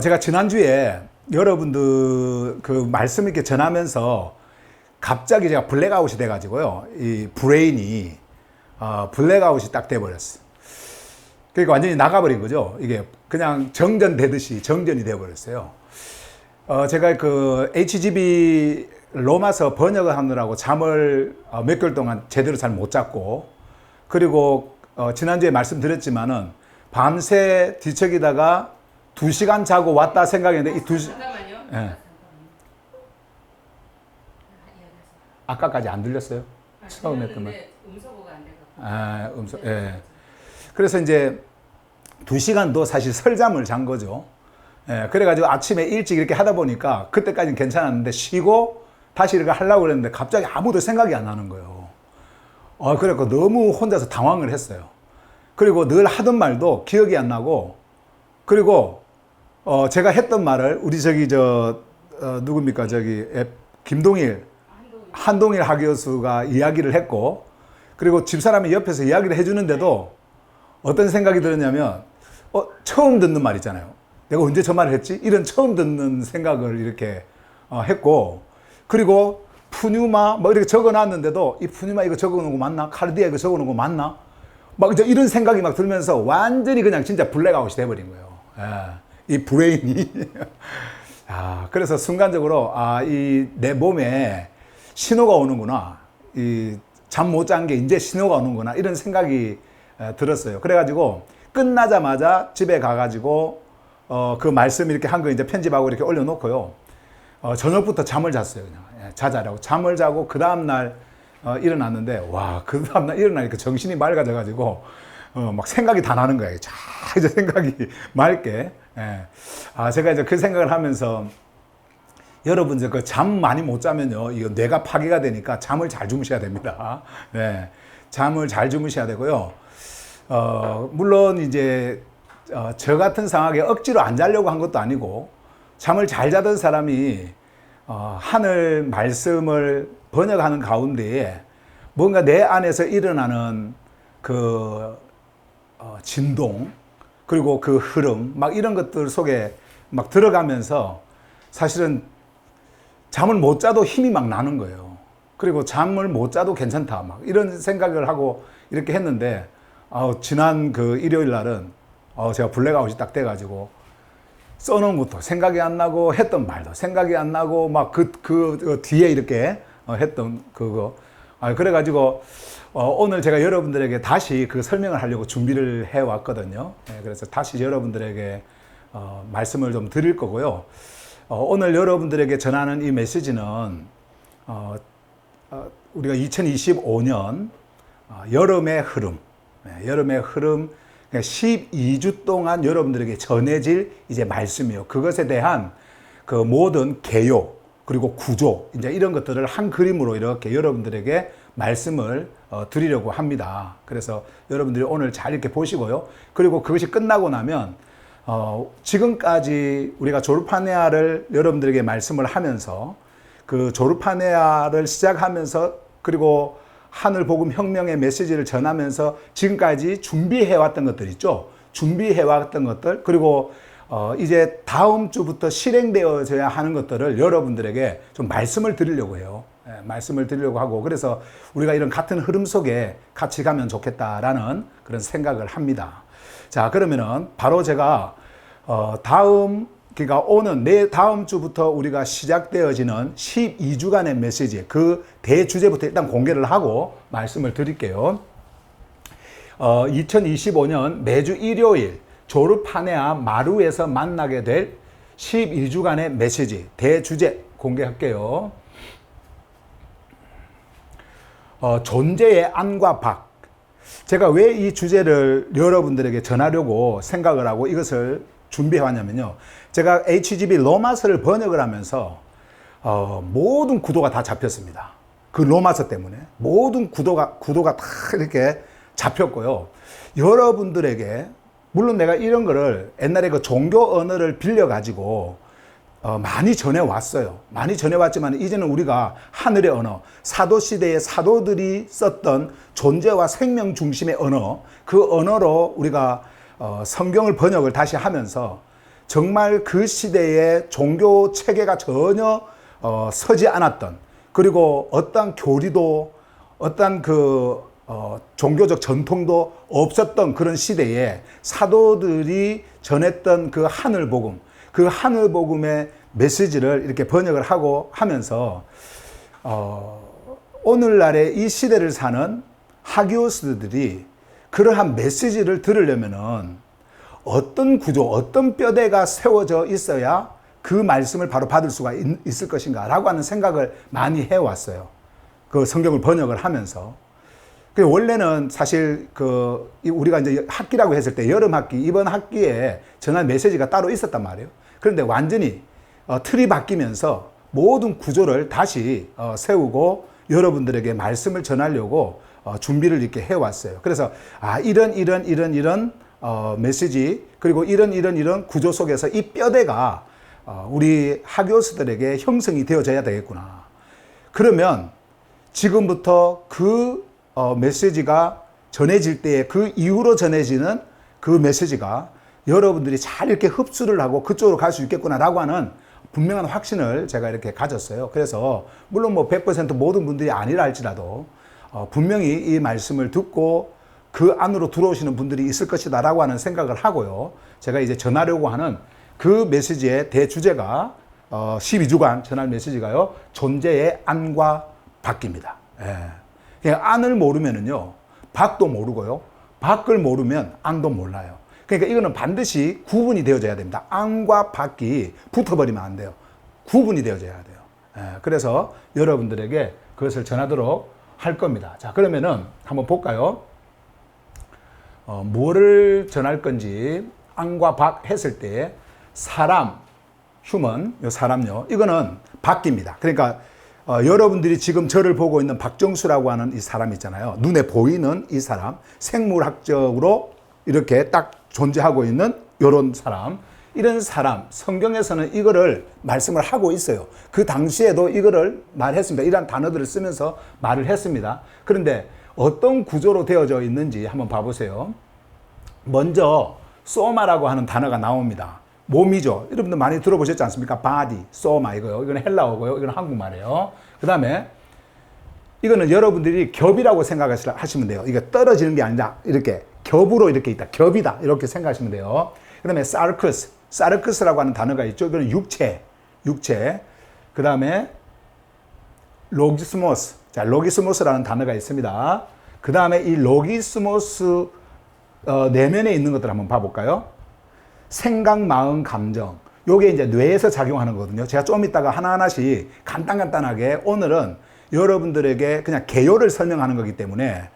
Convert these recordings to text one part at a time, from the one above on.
제가 지난주에 여러분들 그 말씀 이렇게 전하면서 갑자기 제가 블랙아웃이 돼가지고요. 이 브레인이, 블랙아웃이 딱 돼버렸어. 그러니까 완전히 나가버린 거죠. 이게 그냥 정전되듯이 정전이 돼버렸어요. 제가 그 HGB 로마서 번역을 하느라고 잠을 몇 개월 동안 제대로 잘 못 잤고, 그리고 지난주에 말씀드렸지만은 밤새 뒤척이다가 2시간 자고 왔다 생각했는데 이 2시간. 잠깐만요. 예. 아까까지 안 들렸어요? 처음 했던 말. 음소거가 안 돼서. 음소, 예. 그래서 이제 2시간도 사실 설잠을 잔 거죠. 예. 그래가지고 아침에 일찍 이렇게 하다 보니까 그때까지는 괜찮았는데 쉬고 다시 이렇게 하려고 그랬는데 갑자기 아무도 생각이 안 나는 거예요. 그래갖고 너무 혼자서 당황을 했어요. 그리고 늘 하던 말도 기억이 안 나고, 그리고 제가 했던 말을 우리 누굽니까? 김동일, 한동일 학교수가 이야기를 했고, 그리고 집사람이 옆에서 이야기를 해주는데도 어떤 생각이 들었냐면, 처음 듣는 말 있잖아요. 내가 언제 저 말을 했지? 이런 처음 듣는 생각을 이렇게 했고, 그리고 푸뉴마 뭐 이렇게 적어놨는데도 이 푸뉴마 이거 적어놓은 거 맞나? 카르디아 이거 적어놓은 거 맞나? 막 이제 이런 생각이 막 들면서 완전히 그냥 진짜 블랙아웃이 돼버린 거예요. 이 브레인이. 그래서 순간적으로 이 내 몸에 신호가 오는구나. 이 잠 못 잔 게 이제 신호가 오는구나. 이런 생각이 들었어요. 그래가지고 끝나자마자 집에 가가지고 그 말씀 이렇게 한 거 이제 편집하고 이렇게 올려놓고요. 저녁부터 잠을 잤어요. 그냥 자자라고 잠을 자고 그 다음날 일어났는데, 와, 그 다음날 일어나니까 정신이 맑아져가지고 막 생각이 다 나는 거예요. 이제 생각이 맑게. 제가 이제 그 생각을 하면서, 여러분 이제 그 잠 많이 못 자면요, 이거 뇌가 파괴가 되니까 잠을 잘 주무셔야 됩니다. 네, 잠을 잘 주무셔야 되고요. 물론 이제 저 같은 상황에 억지로 안 자려고 한 것도 아니고, 잠을 잘 자던 사람이 하늘 말씀을 번역하는 가운데에 뭔가 내 안에서 일어나는 그 진동, 그리고 그 흐름, 막 이런 것들 속에 막 들어가면서 사실은 잠을 못 자도 힘이 막 나는 거예요. 그리고 잠을 못 자도 괜찮다, 막 이런 생각을 하고 이렇게 했는데, 지난 그 일요일 날은 제가 블랙아웃이 딱 돼가지고 써놓은 것도 생각이 안 나고 했던 말도 생각이 안 나고 막 그 뒤에 이렇게 했던 그거. 그래가지고 오늘 제가 여러분들에게 다시 그 설명을 하려고 준비를 해왔거든요. 그래서 다시 여러분들에게 말씀을 좀 드릴 거고요. 오늘 여러분들에게 전하는 이 메시지는 우리가 2025년 여름의 흐름, 여름의 흐름, 12주 동안 여러분들에게 전해질 이제 말씀이요. 그것에 대한 그 모든 개요, 그리고 구조, 이제 이런 것들을 한 그림으로 이렇게 여러분들에게 말씀을 드리려고 합니다. 그래서 여러분들이 오늘 잘 이렇게 보시고요. 그리고 그것이 끝나고 나면, 지금까지 우리가 조르파네아를 여러분들에게 말씀을 하면서, 그 조르파네아를 시작하면서, 그리고 하늘복음 혁명의 메시지를 전하면서 지금까지 준비해왔던 것들 있죠. 준비해왔던 것들, 그리고 이제 다음 주부터 실행되어져야 하는 것들을 여러분들에게 좀 말씀을 드리려고 해요. 말씀을 드리려고 하고, 그래서 우리가 이런 같은 흐름 속에 같이 가면 좋겠다라는 그런 생각을 합니다. 자, 그러면은 바로 제가 그러니까 오는 다음 주부터 우리가 시작되어지는 12주간의 메시지, 그 대주제부터 일단 공개를 하고 말씀을 드릴게요. 2025년 매주 일요일 조르파네아 마루에서 만나게 될 12주간의 메시지 대주제 공개할게요. 존재의 안과 밖. 제가 왜 이 주제를 여러분들에게 전하려고 생각을 하고 이것을 준비해 왔냐면요, 제가 HGB 로마서를 번역을 하면서 모든 구도가 다 잡혔습니다. 그 로마서 때문에 모든 구도가 다 이렇게 잡혔고요. 여러분들에게, 물론 내가 이런 거를 옛날에 그 종교 언어를 빌려가지고 많이 전해왔어요. 많이 전해왔지만 이제는 우리가 하늘의 언어, 사도시대의 사도들이 썼던 존재와 생명 중심의 언어, 그 언어로 우리가 성경을 번역을 다시 하면서 정말 그 시대의 종교 체계가 전혀 서지 않았던, 그리고 어떤 교리도 어떤 종교적 전통도 없었던 그런 시대에 사도들이 전했던 그 하늘복음, 그 하늘복음의 메시지를 이렇게 번역을 하고 하면서 오늘날의 이 시대를 사는 하기오스들이 그러한 메시지를 들으려면은 어떤 구조, 어떤 뼈대가 세워져 있어야 그 말씀을 바로 받을 수가 있을 것인가 라고 하는 생각을 많이 해왔어요. 그 성경을 번역을 하면서. 원래는 사실 우리가 이제 학기라고 했을 때 여름 학기, 이번 학기에 전할 메시지가 따로 있었단 말이에요. 그런데 완전히 틀이 바뀌면서 모든 구조를 다시 세우고 여러분들에게 말씀을 전하려고 준비를 이렇게 해왔어요. 그래서 이런 메시지, 그리고 이런 구조 속에서 이 뼈대가 우리 하교스들에게 형성이 되어져야 되겠구나. 그러면 지금부터 그 메시지가 전해질 때에 그 이후로 전해지는 그 메시지가 여러분들이 잘 이렇게 흡수를 하고 그쪽으로 갈 수 있겠구나라고 하는 분명한 확신을 제가 이렇게 가졌어요. 그래서 물론 100% 모든 분들이 아니라 할지라도 분명히 이 말씀을 듣고 그 안으로 들어오시는 분들이 있을 것이다라고 하는 생각을 하고요. 제가 이제 전하려고 하는 그 메시지의 대주제가 12주간 전할 메시지가요, 존재의 안과 밖입니다. 그러니까 안을 모르면은요, 밖도 모르고요, 밖을 모르면 안도 몰라요. 그러니까 이거는 반드시 구분이 되어져야 됩니다. 안과 밖이 붙어버리면 안 돼요. 구분이 되어져야 돼요. 그래서 여러분들에게 그것을 전하도록 할 겁니다. 자, 그러면은 한번 볼까요? 뭐를 전할 건지. 안과 밖 했을 때 사람, 휴먼, 요 사람요, 이거는 밖입니다. 그러니까 여러분들이 지금 저를 보고 있는 박정수라고 하는 이 사람 있잖아요. 눈에 보이는 이 사람, 생물학적으로 이렇게 딱 존재하고 있는 이런 사람, 이런 사람, 성경에서는 이거를 말씀을 하고 있어요. 그 당시에도 이거를 말했습니다. 이런 단어들을 쓰면서 말을 했습니다. 그런데 어떤 구조로 되어져 있는지 한번 봐보세요. 먼저 소마라고 하는 단어가 나옵니다. 몸이죠. 여러분들 많이 들어보셨지 않습니까? body, soma 이거요. 이건 헬라어고요. 이건 한국말이에요. 그 다음에 이거는 여러분들이 겹이라고 생각하시면 돼요. 이게 떨어지는 게 아니라 이렇게 겹으로 이렇게 있다. 겹이다. 이렇게 생각하시면 돼요. 그 다음에 사르크스라고 하는 단어가 있죠. 이거는 육체. 그 다음에 로기스모스. 자, 로기스모스라는 단어가 있습니다. 그 다음에 이 로기스모스 내면에 있는 것들 한번 봐볼까요? 생각, 마음, 감정. 요게 이제 뇌에서 작용하는 거거든요. 제가 좀 이따가 하나하나씩 간단하게 오늘은 여러분들에게 그냥 개요를 설명하는 거기 때문에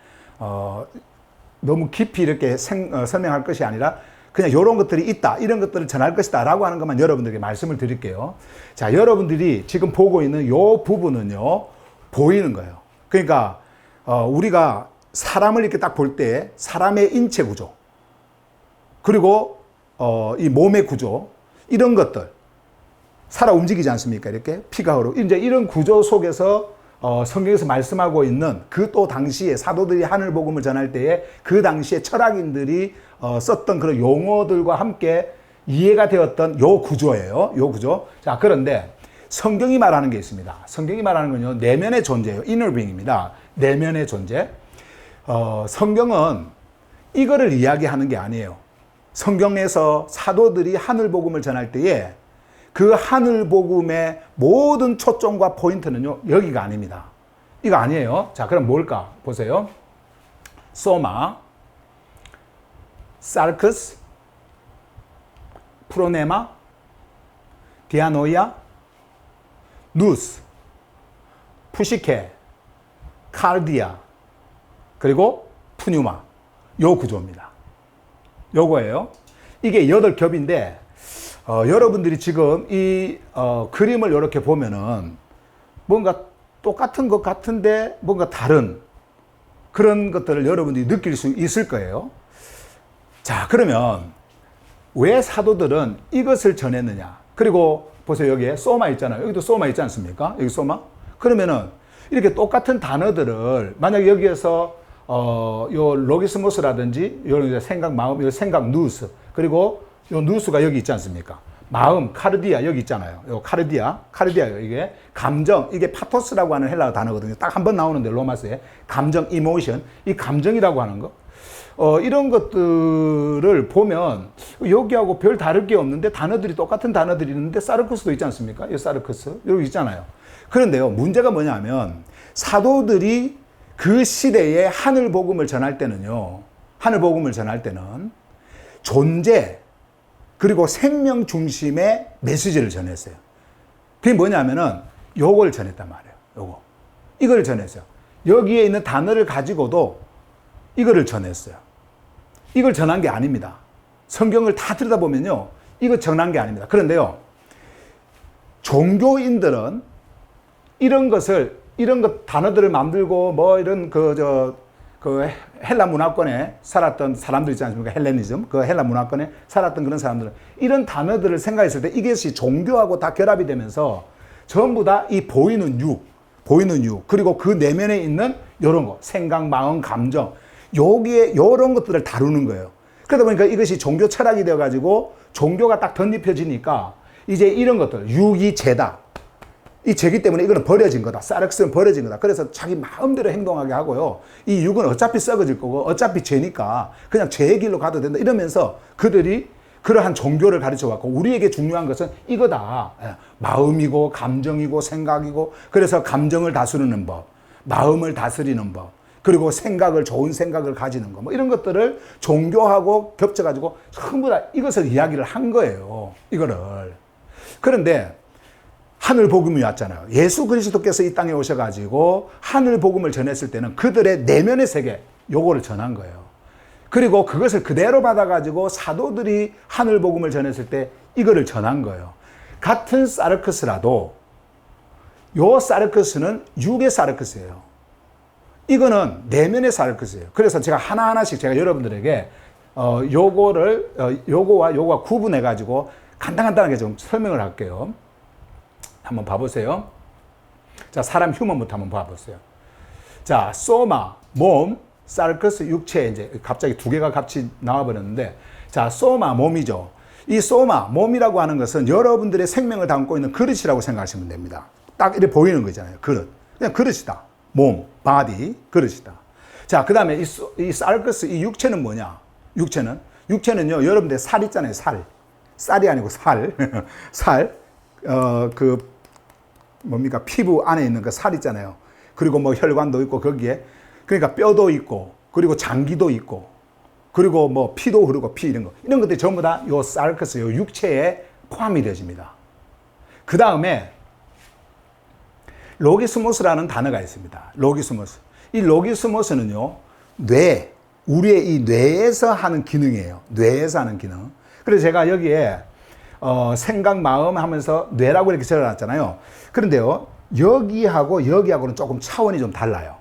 너무 깊이 이렇게 설명할 것이 아니라 그냥 이런 것들이 있다, 이런 것들을 전할 것이다 라고 하는 것만 여러분들에게 말씀을 드릴게요. 자, 여러분들이 지금 보고 있는 이 부분은요, 보이는 거예요. 그러니까 우리가 사람을 이렇게 딱 볼 때 사람의 인체 구조, 그리고 이 몸의 구조, 이런 것들 살아 움직이지 않습니까? 이렇게 피가 흐르고 이제 이런 구조 속에서 성경에서 말씀하고 있는 그 또 당시에 사도들이 하늘 복음을 전할 때에 그 당시에 철학인들이 썼던 그런 용어들과 함께 이해가 되었던 요 구조예요. 요 구조. 자, 그런데 성경이 말하는 게 있습니다. 성경이 말하는 건요, 내면의 존재예요. inner being입니다. 내면의 존재. 성경은 이거를 이야기하는 게 아니에요. 성경에서 사도들이 하늘 복음을 전할 때에 그 하늘 복음의 모든 초점과 포인트는요, 여기가 아닙니다. 이거 아니에요. 자, 그럼 뭘까? 보세요. 소마, 사르크스, 프로네마, 디아노이아, 누스, 푸시케, 칼디아, 그리고 푸뉴마. 요 구조입니다. 요거예요. 이게 8겹인데 여러분들이 지금 이 그림을 이렇게 보면은 뭔가 똑같은 것 같은데 뭔가 다른 그런 것들을 여러분들이 느낄 수 있을 거예요. 자, 그러면 왜 사도들은 이것을 전했느냐? 그리고 보세요. 여기에 소마 있잖아요. 여기도 소마 있지 않습니까? 여기 소마? 그러면은 이렇게 똑같은 단어들을 만약 여기에서 요 로기스모스라든지 요 생각, 마음, 요 생각, 누스, 그리고 요 누스가 여기 있지 않습니까? 마음, 카르디아 여기 있잖아요. 요 카르디아요. 이게 감정, 이게 파토스라고 하는 헬라어 단어거든요. 딱 한 번 나오는데 로마서에 감정, 이모션, 이 감정이라고 하는 거. 이런 것들을 보면 여기하고 별 다를 게 없는데 단어들이 똑같은 단어들이 있는데 사르크스도 있지 않습니까? 이 사르크스 여기 있잖아요. 그런데요, 문제가 뭐냐면 사도들이 그 시대에 하늘 복음을 전할 때는요, 하늘 복음을 전할 때는 존재 그리고 생명 중심의 메시지를 전했어요. 그게 뭐냐면은 요걸 전했단 말이에요. 이걸 전했어요. 여기에 있는 단어를 가지고도 이거를 전했어요. 이걸 전한 게 아닙니다. 성경을 다 들여다보면요, 이거 전한 게 아닙니다. 그런데요, 종교인들은 이런 단어들을 만들고 뭐 이런 그 헬라 문화권에 살았던 사람들 있지 않습니까? 헬레니즘, 그 헬라 문화권에 살았던 그런 사람들은 이런 단어들을 생각했을 때 이것이 종교하고 다 결합이 되면서 전부 다 이 보이는 유, 그리고 그 내면에 있는 요런 거, 생각, 마음, 감정, 여기에 요런 것들을 다루는 거예요. 그러다 보니까 이것이 종교 철학이 되어가지고 종교가 딱 덧입혀지니까 이제 이런 것들, 육이 죄다. 이 죄기 때문에 이거는 버려진 거다. 사르크스는 버려진 거다. 그래서 자기 마음대로 행동하게 하고요. 이 육은 어차피 썩어질 거고 어차피 죄니까 그냥 죄의 길로 가도 된다. 이러면서 그들이 그러한 종교를 가르쳐 왔고 우리에게 중요한 것은 이거다. 마음이고 감정이고 생각이고 그래서 감정을 다스리는 법, 마음을 다스리는 법, 그리고 좋은 생각을 가지는 것, 뭐 이런 것들을 종교하고 겹쳐가지고 전부 다 이것을 이야기를 한 거예요. 이거를. 그런데 하늘 복음이 왔잖아요. 예수 그리스도께서 이 땅에 오셔가지고 하늘 복음을 전했을 때는 그들의 내면의 세계, 요거를 전한 거예요. 그리고 그것을 그대로 받아가지고 사도들이 하늘 복음을 전했을 때 이거를 전한 거예요. 같은 사르크스라도 요 사르크스는 육의 사르크스예요. 이거는 내면의 사르크스예요. 그래서 제가 하나하나씩 제가 여러분들에게 요거와 구분해가지고 간단하게 좀 설명을 할게요. 한번 봐보세요. 자, 사람 휴먼부터 한번 봐보세요. 자, 소마, 몸, 사르크스, 육체, 이제 갑자기 두 개가 같이 나와버렸는데, 자, 소마, 몸이죠. 이 소마, 몸이라고 하는 것은 여러분들의 생명을 담고 있는 그릇이라고 생각하시면 됩니다. 딱 이렇게 보이는 거잖아요. 그릇. 그냥 그릇이다. 몸, 바디, 그릇이다. 자, 그 다음에 이 사르크스, 이 육체는 뭐냐? 육체는요, 여러분들 살 있잖아요. 쌀이 아니고 살. 뭡니까? 피부 안에 있는 그 살 있잖아요. 그리고 뭐 혈관도 있고 거기에. 그러니까 뼈도 있고, 그리고 장기도 있고, 그리고 뭐 피도 흐르고 이런 것들이 전부 다 요 사르크스, 요 육체에 포함이 되어집니다. 그 다음에 로기스모스라는 단어가 있습니다. 로기스모스. 이 로기스모스는요, 우리의 이 뇌에서 하는 기능이에요. 뇌에서 하는 기능. 그래서 제가 여기에 생각, 마음 하면서 뇌라고 이렇게 적어놨잖아요. 그런데요, 여기하고는 조금 차원이 좀 달라요.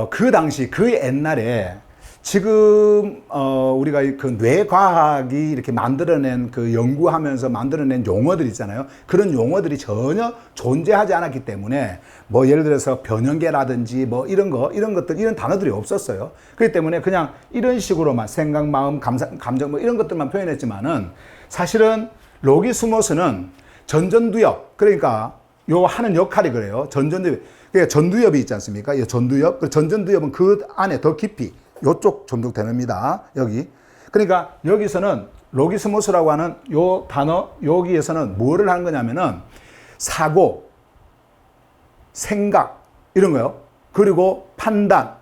그 당시, 그 옛날에 지금 우리가 그 뇌과학이 이렇게 만들어낸 그 연구하면서 만들어낸 용어들 있잖아요. 그런 용어들이 전혀 존재하지 않았기 때문에 뭐 예를 들어서 변형계라든지 뭐 이런 것들, 이런 단어들이 없었어요. 그렇기 때문에 그냥 이런 식으로만 생각, 마음, 감정 뭐 이런 것들만 표현했지만은 사실은 로기스모스는 전전두엽, 그러니까 요 하는 역할이 그래요. 전전두엽. 그러니까 전두엽이 있지 않습니까? 이 전두엽. 그 전전두엽은 그 안에 더 깊이 요쪽 정도 됩니다. 여기. 그러니까 여기서는 로기스모스라고 하는 요 단어, 여기에서는 뭐를 하는 거냐면은 사고, 생각, 이런 거요. 그리고 판단,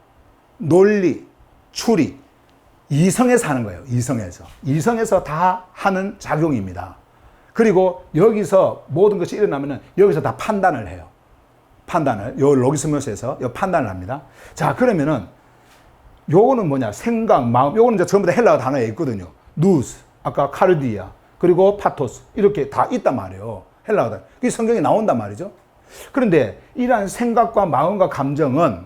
논리, 추리. 이성에서 하는 거예요. 이성에서 다 하는 작용입니다. 그리고 여기서 모든 것이 일어나면은 여기서 다 판단을 해요. 요 로기스모스에서 요 판단을 합니다. 자, 그러면은 요거는 뭐냐? 생각, 마음. 요거는 이제 전부 다 헬라어 단어에 있거든요. 누스, 아까 카르디아, 그리고 파토스. 이렇게 다 있단 말이에요. 헬라어 단어. 그게 성경에 나온단 말이죠. 그런데 이러한 생각과 마음과 감정은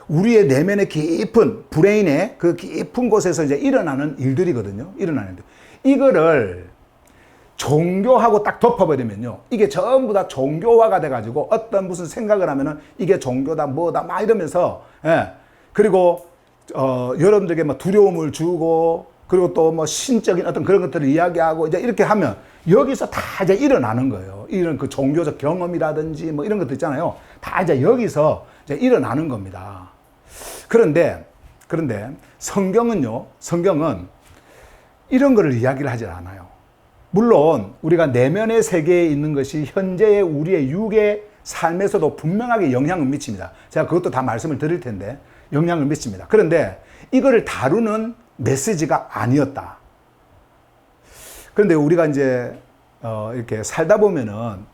우리의 내면의 깊은 브레인의 그 깊은 곳에서 이제 일어나는 일들이거든요. 이거를 종교하고 딱 덮어버리면요, 이게 전부 다 종교화가 돼가지고 어떤 무슨 생각을 하면은 이게 종교다 뭐다 막 이러면서, 예. 그리고 여러분들에게 막 두려움을 주고 그리고 또 뭐 신적인 어떤 그런 것들을 이야기하고 이제 이렇게 하면 여기서 다 이제 일어나는 거예요. 이런 그 종교적 경험이라든지 뭐 이런 것도 있잖아요. 다 이제 여기서 이제 일어나는 겁니다. 그런데 성경은 이런 거를 이야기를 하지 않아요. 물론 우리가 내면의 세계에 있는 것이 현재의 우리의 육의 삶에서도 분명하게 영향을 미칩니다. 제가 그것도 다 말씀을 드릴 텐데 영향을 미칩니다. 그런데 이거를 다루는 메시지가 아니었다. 그런데 우리가 이제 이렇게 살다 보면은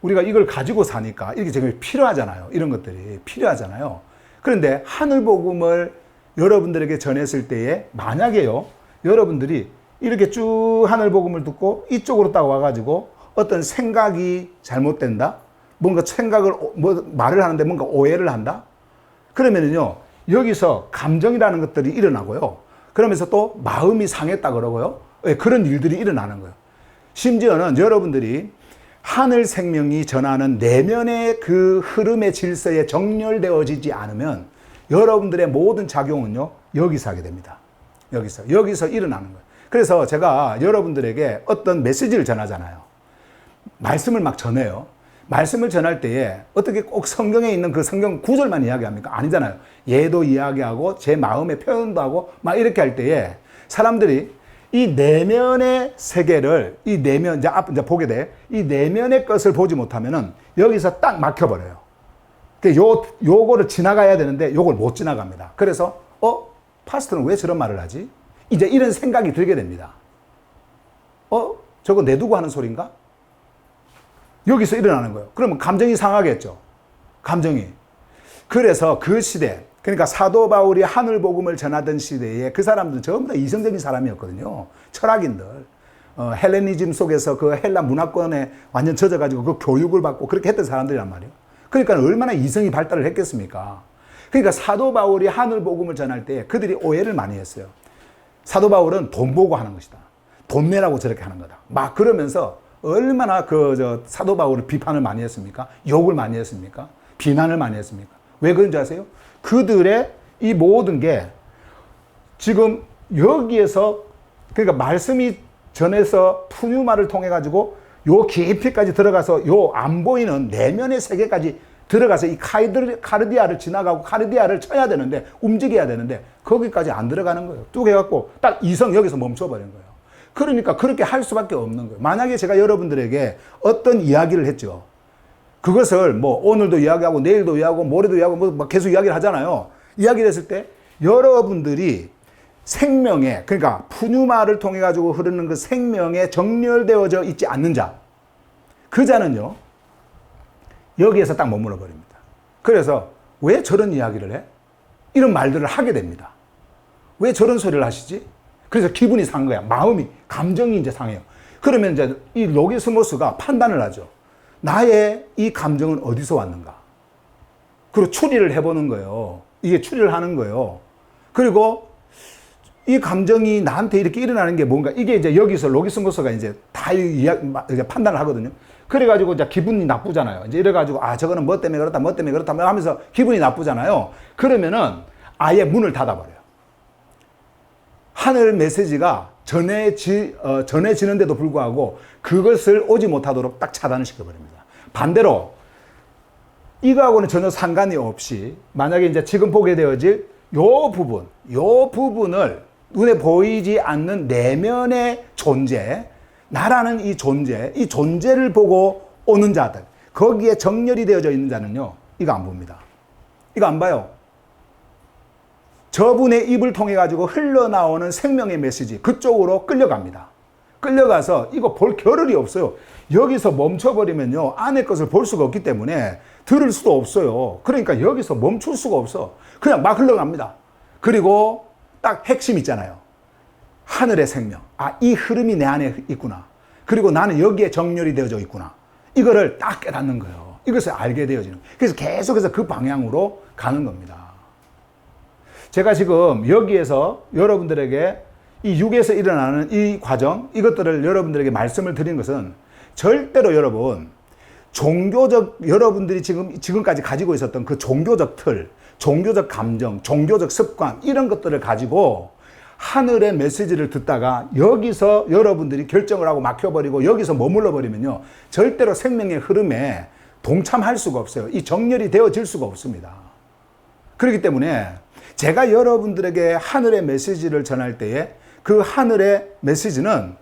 우리가 이걸 가지고 사니까 이렇게 되게 필요하잖아요. 이런 것들이 필요하잖아요. 그런데 하늘 복음을 여러분들에게 전했을 때에 만약에요, 여러분들이 이렇게 쭉 하늘 복음을 듣고 이쪽으로 딱 와가지고 어떤 생각이 잘못된다? 뭔가 생각을, 말을 하는데 뭔가 오해를 한다? 그러면은요, 여기서 감정이라는 것들이 일어나고요. 그러면서 또 마음이 상했다 그러고요. 그런 일들이 일어나는 거예요. 심지어는 여러분들이 하늘 생명이 전하는 내면의 그 흐름의 질서에 정렬되어지지 않으면 여러분들의 모든 작용은요, 여기서 하게 됩니다. 여기서 일어나는 거예요. 그래서 제가 여러분들에게 어떤 메시지를 전하잖아요. 말씀을 막 전해요. 말씀을 전할 때에 어떻게 꼭 성경에 있는 그 성경 구절만 이야기합니까? 아니잖아요. 얘도 이야기하고 제 마음의 표현도 하고 막 이렇게 할 때에 사람들이 이 내면의 세계를, 이 내면, 이제 보게 돼. 이 내면의 것을 보지 못하면은 여기서 딱 막혀버려요. 요거를 지나가야 되는데 요걸 못 지나갑니다. 그래서, 파스터는 왜 저런 말을 하지? 이제 이런 생각이 들게 됩니다. 저거 내두고 하는 소린가? 여기서 일어나는 거예요. 그러면 감정이 상하겠죠. 감정이. 그래서 그 시대, 그러니까 사도 바울이 하늘 복음을 전하던 시대에 그 사람들은 전부 다 이성적인 사람이었거든요. 철학인들. 헬레니즘 속에서 그 헬라 문화권에 완전 젖어가지고 그 교육을 받고 그렇게 했던 사람들이란 말이에요. 그러니까 얼마나 이성이 발달을 했겠습니까? 그러니까 사도 바울이 하늘 복음을 전할 때 그들이 오해를 많이 했어요. 사도 바울은 돈 보고 하는 것이다. 돈 내라고 저렇게 하는 거다. 막 그러면서 얼마나 사도 바울을 비판을 많이 했습니까? 욕을 많이 했습니까? 비난을 많이 했습니까? 왜 그런지 아세요? 그들의 이 모든 게 지금 여기에서, 그러니까 말씀이 전해서 푸뉴마를 통해 가지고 요 깊이까지 들어가서 요 안 보이는 내면의 세계까지 들어가서 이 카르디아를 지나가고 카르디아를 쳐야 되는데, 움직여야 되는데 거기까지 안 들어가는 거예요. 뚝 해갖고 딱 이성 여기서 멈춰버린 거예요. 그러니까 그렇게 할 수밖에 없는 거예요. 만약에 제가 여러분들에게 어떤 이야기를 했죠. 그것을 뭐 오늘도 이야기하고 내일도 이야기하고 모레도 이야기하고 뭐 계속 이야기를 하잖아요. 이야기를 했을 때 여러분들이 생명에, 그러니까 푸뉴마를 통해 가지고 흐르는 그 생명에 정렬되어져 있지 않는 자, 그 자는요, 여기에서 딱 머물러 버립니다. 그래서 왜 저런 이야기를 해? 이런 말들을 하게 됩니다. 왜 저런 소리를 하시지? 그래서 기분이 상한 거야. 마음이, 감정이 이제 상해요. 그러면 이제 이 로기스모스가 판단을 하죠. 나의 이 감정은 어디서 왔는가? 그리고 추리를 해보는 거예요. 이게 추리를 하는 거예요. 그리고 이 감정이 나한테 이렇게 일어나는 게 뭔가, 이게 이제 여기서 로기스모스가 이제 다 이제 판단을 하거든요. 그래가지고 이제 기분이 나쁘잖아요. 이제 이래가지고, 저거는 뭐 때문에 그렇다, 뭐 때문에 그렇다 하면서 기분이 나쁘잖아요. 그러면은 아예 문을 닫아버려요. 하늘 메시지가 전해지는데도 불구하고 그것을 오지 못하도록 딱 차단을 시켜버립니다. 반대로 이거하고는 전혀 상관이 없이 만약에 이제 지금 보게 되어질 요 부분을 눈에 보이지 않는 내면의 존재, 나라는 이 존재를 보고 오는 자들, 거기에 정렬이 되어져 있는 자는요, 이거 안 봅니다. 이거 안 봐요. 저분의 입을 통해 가지고 흘러나오는 생명의 메시지, 그쪽으로 끌려갑니다. 끌려가서 이거 볼 겨를이 없어요. 여기서 멈춰버리면요, 안의 것을 볼 수가 없기 때문에 들을 수도 없어요. 그러니까 여기서 멈출 수가 없어. 그냥 막 흘러갑니다. 그리고 딱 핵심 있잖아요. 하늘의 생명. 이 흐름이 내 안에 있구나. 그리고 나는 여기에 정렬이 되어져 있구나. 이거를 딱 깨닫는 거예요. 이것을 알게 되어지는 거예요. 그래서 계속해서 그 방향으로 가는 겁니다. 제가 지금 여기에서 여러분들에게 이 육에서 일어나는 이 과정, 이것들을 여러분들에게 말씀을 드리는 것은 절대로 여러분, 여러분들이 지금까지 가지고 있었던 그 종교적 틀, 종교적 감정, 종교적 습관, 이런 것들을 가지고 하늘의 메시지를 듣다가 여기서 여러분들이 결정을 하고 막혀버리고 여기서 머물러 버리면요, 절대로 생명의 흐름에 동참할 수가 없어요. 이 정렬이 되어질 수가 없습니다. 그렇기 때문에 제가 여러분들에게 하늘의 메시지를 전할 때에 그 하늘의 메시지는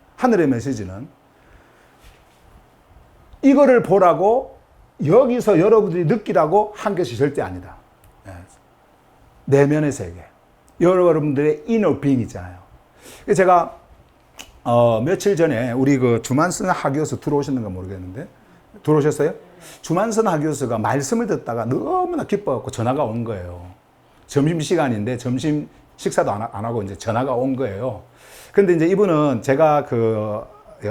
이거를 보라고 여기서 여러분들이 느끼라고 한 것이 절대 아니다. 내면의 세계, 여러분들의 inner being 있잖아요. 제가 며칠 전에 우리 그 주만선 하교수 들어오셨는가 모르겠는데 들어오셨어요? 주만선 하교수가 말씀을 듣다가 너무나 기뻐갖고 전화가 온 거예요. 점심시간인데 점심 식사도 안 하고 이제 전화가 온 거예요. 근데 이제 이분은 제가 그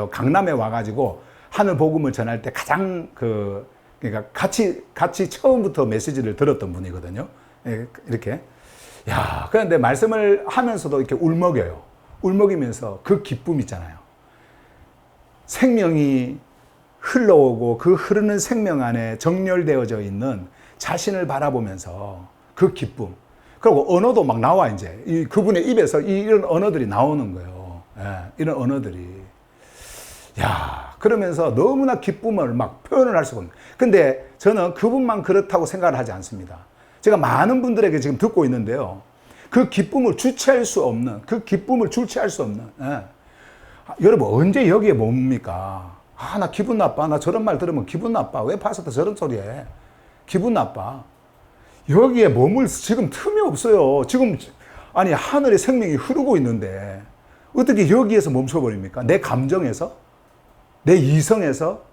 강남에 와가지고 하늘 복음을 전할 때 가장 그러니까 같이 처음부터 메시지를 들었던 분이거든요. 이렇게. 야, 그런데 말씀을 하면서도 이렇게 울먹여요. 울먹이면서 그 기쁨 있잖아요. 생명이 흘러오고 그 흐르는 생명 안에 정렬되어져 있는 자신을 바라보면서 그 기쁨. 그리고 언어도 막 나와, 이제. 그분의 입에서 이런 언어들이 나오는 거예요. 이런 언어들이. 야, 그러면서 너무나 기쁨을 막 표현을 할 수가 없는. 근데 저는 그분만 그렇다고 생각을 하지 않습니다. 제가 많은 분들에게 지금 듣고 있는데요. 그 기쁨을 주체할 수 없는, 여러분, 언제 여기에 뭡니까? 나 기분 나빠. 나 저런 말 들으면 기분 나빠. 왜 파스터 저런 소리 해? 기분 나빠. 여기에 머물 지금 틈이 없어요. 지금, 아니, 하늘의 생명이 흐르고 있는데, 어떻게 여기에서 멈춰버립니까? 내 감정에서? 내 이성에서?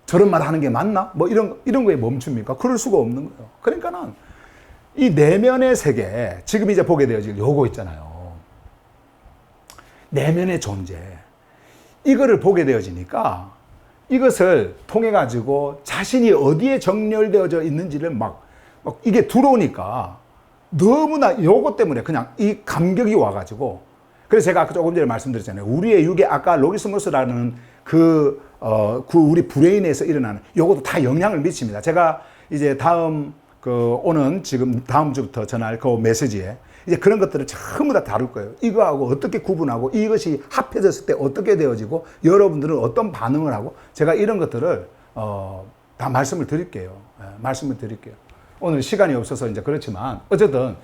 저런 말 하는 게 맞나? 뭐 이런 거에 멈춥니까? 그럴 수가 없는 거예요. 그러니까는, 이 내면의 세계, 지금 이제 보게 되어질 요거 있잖아요. 내면의 존재. 이거를 보게 되어지니까 이것을 통해 가지고 자신이 어디에 정렬되어져 있는지를 막 이게 들어오니까 너무나 요것 때문에 그냥 이 감격이 와가지고, 그래서 제가 아까 조금 전에 말씀드렸잖아요. 우리의 육의 아까 로기스모스라는 우리 브레인에서 일어나는 요것도 다 영향을 미칩니다. 제가 이제 오는 지금 다음 주부터 전할 그 메시지에 이제 그런 것들을 전부 다 다룰 거예요. 이거하고 어떻게 구분하고 이것이 합해졌을 때 어떻게 되어지고 여러분들은 어떤 반응을 하고, 제가 이런 것들을 다 말씀을 드릴게요. 말씀을 드릴게요. 오늘 시간이 없어서 이제 그렇지만 어쨌든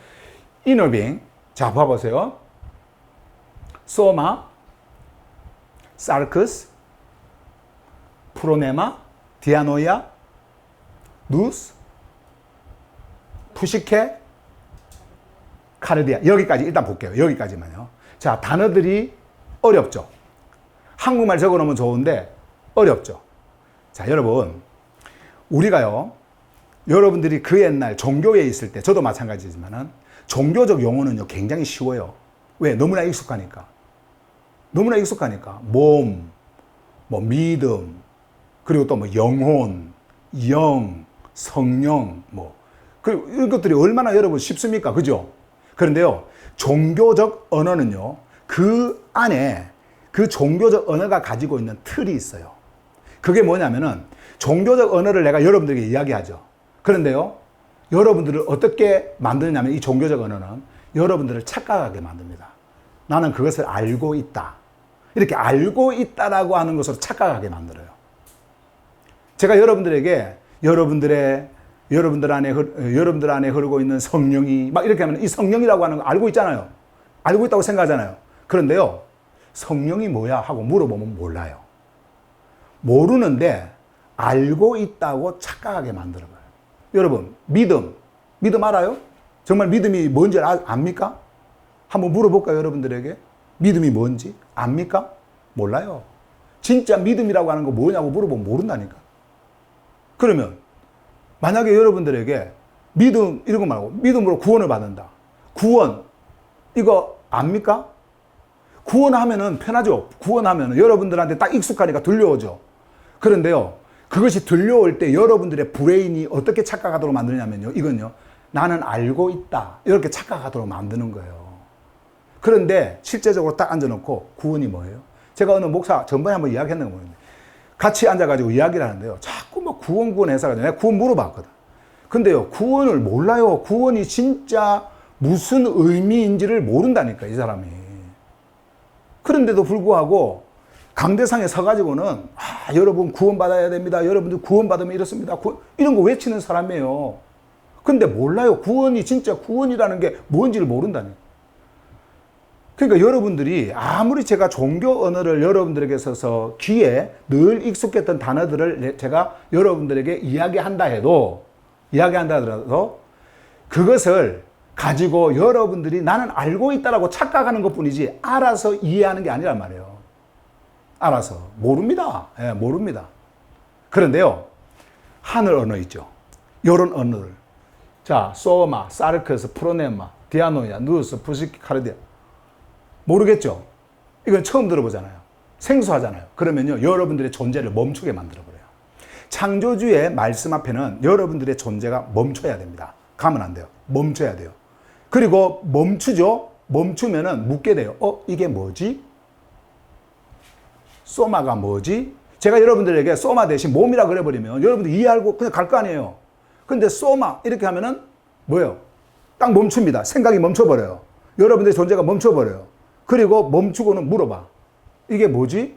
inner being, 자 봐보세요. 소마, 사르크스, 프로네마, 디아노이아, 누스, 푸시케, 카르디아. 여기까지 일단 볼게요. 여기까지만요. 자, 단어들이 어렵죠. 한국말 적어놓으면 좋은데 어렵죠. 자, 여러분, 우리가요, 여러분들이 그 옛날 종교에 있을 때, 저도 마찬가지지만은 종교적 용어는요 굉장히 쉬워요. 왜? 너무나 익숙하니까. 너무나 익숙하니까. 몸, 뭐 믿음, 그리고 또 뭐 영혼, 영, 성령, 뭐 그리고 이런 것들이 얼마나 여러분 쉽습니까? 그죠? 그런데요, 종교적 언어는요, 그 안에 그 종교적 언어가 가지고 있는 틀이 있어요. 그게 뭐냐면은, 종교적 언어를 내가 여러분들에게 이야기하죠. 그런데요, 여러분들을 어떻게 만드냐면, 이 종교적 언어는 여러분들을 착각하게 만듭니다. 나는 그것을 알고 있다. 이렇게 알고 있다라고 하는 것으로 착각하게 만들어요. 제가 여러분들에게 여러분들 안에 흐르고 있는 성령이 막 이렇게 하면, 이 성령이라고 하는 거 알고 있잖아요. 알고 있다고 생각하잖아요. 그런데요, 성령이 뭐야 하고 물어보면 몰라요. 모르는데 알고 있다고 착각하게 만들어요. 여러분, 믿음 알아요? 정말 믿음이 뭔지 압니까? 한번 물어볼까요, 여러분들에게? 믿음이 뭔지 압니까? 몰라요. 진짜 믿음이라고 하는 거 뭐냐고 물어보면 모른다니까. 그러면 만약에 여러분들에게 믿음, 이런 거 말고 믿음으로 구원을 받는다. 구원, 이거 압니까? 구원하면은 편하죠. 구원하면은 여러분들한테 딱 익숙하니까 들려오죠. 그런데요, 그것이 들려올 때 여러분들의 브레인이 어떻게 착각하도록 만드냐면요, 이건요, 나는 알고 있다, 이렇게 착각하도록 만드는 거예요. 그런데 실제적으로 딱 앉아놓고 구원이 뭐예요? 제가 어느 목사 전번에 한번 이야기했는 거 모르겠는데, 같이 앉아가지고 이야기를 하는데요, 자꾸 막 구원 해서 내가 구원 물어봤거든. 근데요, 구원을 몰라요. 구원이 진짜 무슨 의미인지를 모른다니까, 이 사람이. 그런데도 불구하고 강대상에 서가지고는 여러분 구원받아야 됩니다. 여러분들 구원받으면 이렇습니다. 이런 거 외치는 사람이에요. 근데 몰라요. 구원이 진짜 구원이라는 게 뭔지를 모른다니. 그러니까 여러분들이 아무리 제가 종교 언어를 여러분들에게 써서 귀에 늘 익숙했던 단어들을 제가 여러분들에게 이야기한다 하더라도 그것을 가지고 여러분들이 나는 알고 있다라고 착각하는 것뿐이지 알아서 이해하는 게 아니란 말이에요. 알아서. 모릅니다. 예, 모릅니다. 그런데요, 하늘 언어 있죠. 요런 언어를. 자, 소마, 사르크스, 프로네마, 디아노야, 누스, 부시키, 카르디아. 모르겠죠? 이건 처음 들어보잖아요. 생소하잖아요. 그러면요, 여러분들의 존재를 멈추게 만들어버려요. 창조주의 말씀 앞에는 여러분들의 존재가 멈춰야 됩니다. 가면 안 돼요. 멈춰야 돼요. 그리고 멈추죠? 멈추면은 묻게 돼요. 이게 뭐지? 소마가 뭐지? 제가 여러분들에게 소마 대신 몸이라 그래버리면 여러분들 이해하고 그냥 갈 거 아니에요. 근데 소마 이렇게 하면은 뭐예요? 딱 멈춥니다. 생각이 멈춰버려요. 여러분들의 존재가 멈춰버려요. 그리고 멈추고는 물어봐. 이게 뭐지?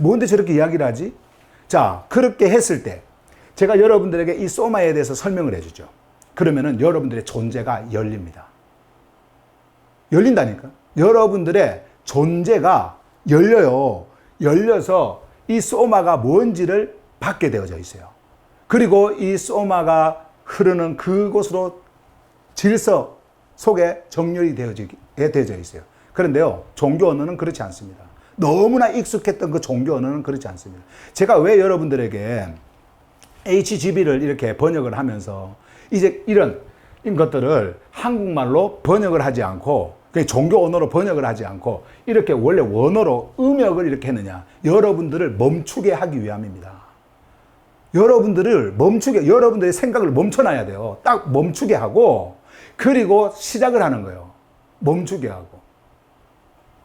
뭔데 저렇게 이야기를 하지? 자, 그렇게 했을 때 제가 여러분들에게 이 소마에 대해서 설명을 해주죠. 그러면은 여러분들의 존재가 열립니다. 열린다니까. 여러분들의 존재가 열려요. 열려서 이 소마가 뭔지를 받게 되어져 있어요. 그리고 이 소마가 흐르는 그곳으로 질서 속에 정렬이 되어져 있어요. 그런데요, 종교 언어는 그렇지 않습니다. 너무나 익숙했던 그 종교 언어는 그렇지 않습니다. 제가 왜 여러분들에게 HGB를 이렇게 번역을 하면서 이제 이런 것들을 한국말로 번역을 하지 않고 종교 언어로 번역을 하지 않고 이렇게 원래 원어로 음역을 이렇게 했느냐. 여러분들을 멈추게 하기 위함입니다. 여러분들의 생각을 멈춰놔야 돼요. 딱 멈추게 하고 그리고 시작을 하는 거예요. 멈추게 하고.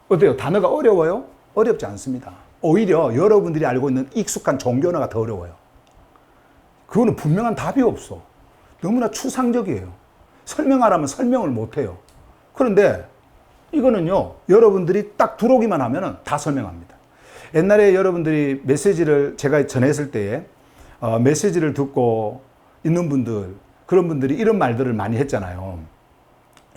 어때요? 단어가 어려워요? 어렵지 않습니다. 오히려 여러분들이 알고 있는 익숙한 종교 언어가 더 어려워요. 그거는 분명한 답이 없어. 너무나 추상적이에요. 설명하라면 설명을 못해요. 그런데 이거는요, 여러분들이 딱 들어오기만 하면 다 설명합니다. 옛날에 여러분들이 메시지를 제가 전했을 때에 메시지를 듣고 있는 분들, 그런 분들이 이런 말들을 많이 했잖아요.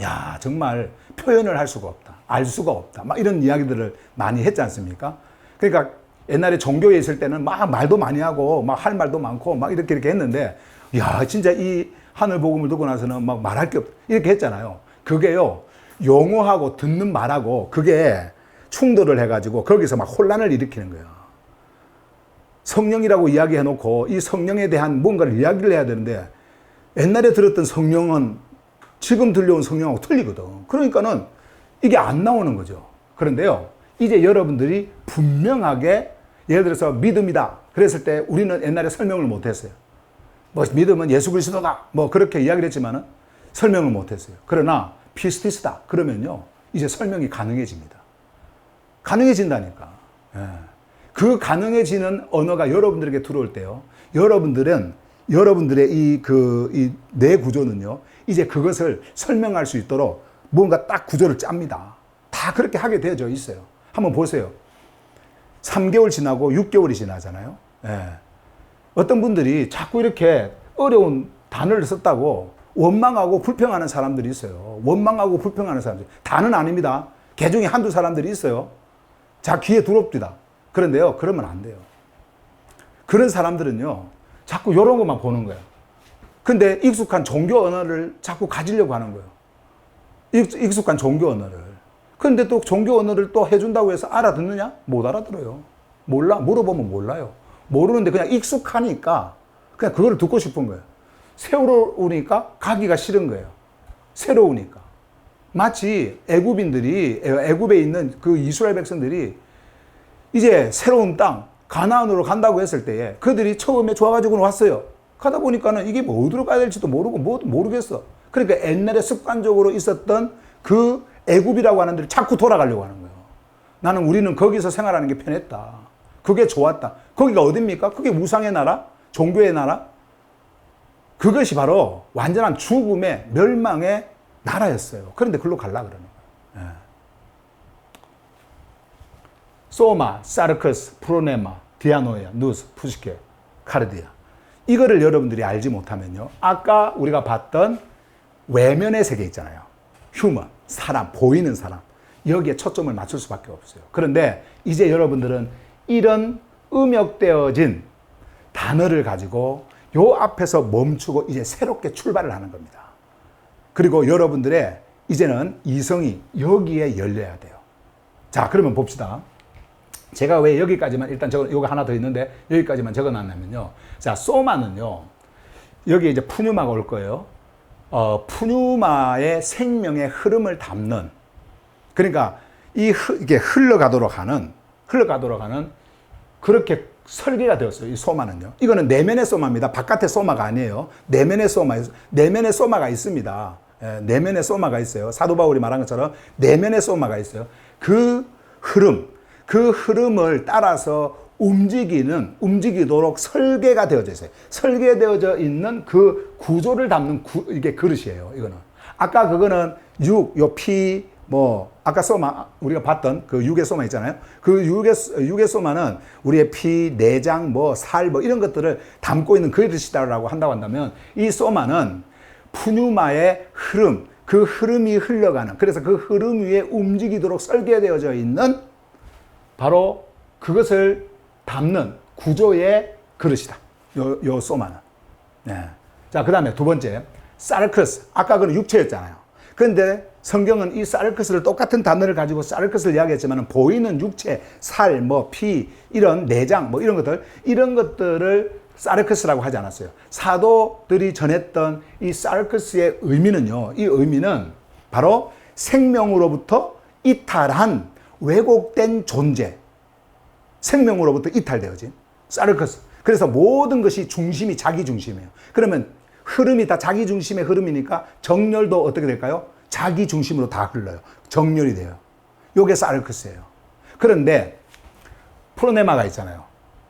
야, 정말 표현을 할 수가 없다. 알 수가 없다. 막 이런 이야기들을 많이 했지 않습니까? 그러니까 옛날에 종교에 있을 때는 막 말도 많이 하고 막 할 말도 많고 막 이렇게 했는데, 야, 진짜 이 하늘 복음을 듣고 나서는 막 말할 게 없다. 이렇게 했잖아요. 그게요, 용어하고 듣는 말하고 그게 충돌을 해가지고 거기서 막 혼란을 일으키는 거예요. 성령이라고 이야기해놓고 이 성령에 대한 뭔가를 이야기를 해야 되는데 옛날에 들었던 성령은 지금 들려온 성령하고 틀리거든. 그러니까는 이게 안 나오는 거죠. 그런데요, 이제 여러분들이 분명하게 예를 들어서 믿음이다 그랬을 때 우리는 옛날에 설명을 못했어요. 뭐 믿음은 예수 그리스도다 뭐 그렇게 이야기를 했지만은 설명을 못했어요. 그러나 피스티스다 그러면요, 이제 설명이 가능해집니다. 가능해진다니까. 예. 그 가능해지는 언어가 여러분들에게 들어올 때요, 여러분들의 이 뇌 구조는요, 이제 그것을 설명할 수 있도록 뭔가 딱 구조를 짭니다. 다 그렇게 하게 되어져 있어요. 한번 보세요. 3개월 지나고 6개월이 지나잖아요. 예. 어떤 분들이 자꾸 이렇게 어려운 단어를 썼다고 원망하고 불평하는 사람들이 있어요. 원망하고 불평하는 사람들. 다는 아닙니다. 개 중에 한두 사람들이 있어요. 자, 귀에 들어옵니다. 그런데요, 그러면 안 돼요. 그런 사람들은요, 자꾸 이런 것만 보는 거예요. 근데 익숙한 종교 언어를 자꾸 가지려고 하는 거예요. 익숙한 종교 언어를. 그런데 또 종교 언어를 또 해준다고 해서 알아듣느냐? 못 알아들어요. 몰라. 물어보면 몰라요. 모르는데 그냥 익숙하니까 그냥 그거를 듣고 싶은 거예요. 새로우니까 가기가 싫은 거예요. 새로우니까. 마치 애굽에 있는 그 이스라엘 백성들이 이제 새로운 땅, 가나안으로 간다고 했을 때에 그들이 처음에 좋아가지고는 왔어요. 가다 보니까는 이게 뭐 어디로 가야 될지도 모르고 뭐도 모르겠어. 그러니까 옛날에 습관적으로 있었던 그 애굽이라고 하는 데를 자꾸 돌아가려고 하는 거예요. 우리는 거기서 생활하는 게 편했다. 그게 좋았다. 거기가 어딥니까? 그게 우상의 나라? 종교의 나라? 그것이 바로 완전한 죽음의 멸망의 나라였어요. 그런데 글로 가려고 그러는 거예요. 소마, 사르커스, 프로네마, 디아노이아, 누스, 푸시케, 카르디아. 이거를 여러분들이 알지 못하면요. 아까 우리가 봤던 외면의 세계 있잖아요. 휴먼, 사람, 보이는 사람. 여기에 초점을 맞출 수밖에 없어요. 그런데 이제 여러분들은 이런 음역되어진 단어를 가지고 요 앞에서 멈추고 이제 새롭게 출발을 하는 겁니다. 그리고 여러분들의 이제는 이성이 여기에 열려야 돼요. 자, 그러면 봅시다. 제가 왜 여기까지만 일단 요거 하나 더 있는데 여기까지만 적어놨냐면요. 자, 소마는요. 여기 이제 푸뉴마가 올 거예요. 푸뉴마의 생명의 흐름을 담는, 그러니까 이게 흘러가도록 하는 그렇게 설계가 되었어요. 이 소마는요. 이거는 내면의 소마입니다. 바깥의 소마가 아니에요. 내면의 소마가 있습니다. 예, 내면의 소마가 있어요. 사도 바울이 말한 것처럼 내면의 소마가 있어요. 그 흐름을 따라서 움직이도록 설계가 되어져 있어요. 설계되어져 있는 그 구조를 담는 이게 그릇이에요. 이거는. 아까 그거는 피, 아까 소마, 우리가 봤던 그 육의 소마 있잖아요. 그 육의 소마는 우리의 피, 내장, 살, 이런 것들을 담고 있는 그릇이다라고 한다고 한다면, 이 소마는 푸뉴마의 흐름, 그 흐름이 흘러가는, 그래서 그 흐름 위에 움직이도록 설계되어져 있는 바로 그것을 담는 구조의 그릇이다. 요 소마는. 네. 자, 그 다음에 두 번째, 사르크스. 아까 그는 육체였잖아요. 그런데 성경은 이 사르크스를 똑같은 단어를 가지고 사르크스를 이야기했지만 보이는 육체, 살, 피, 이런 내장, 이런 것들을 사르크스라고 하지 않았어요. 사도들이 전했던 이 사르크스의 의미는요, 이 의미는 바로 생명으로부터 이탈한 왜곡된 존재, 생명으로부터 이탈되어진 사르크스. 그래서 모든 것이 중심이 자기 중심이에요. 그러면 흐름이 다 자기 중심의 흐름이니까 정렬도 어떻게 될까요? 자기 중심으로 다 흘러요. 정렬이 돼요. 요게 사르크스예요. 그런데 프로네마가 있잖아요.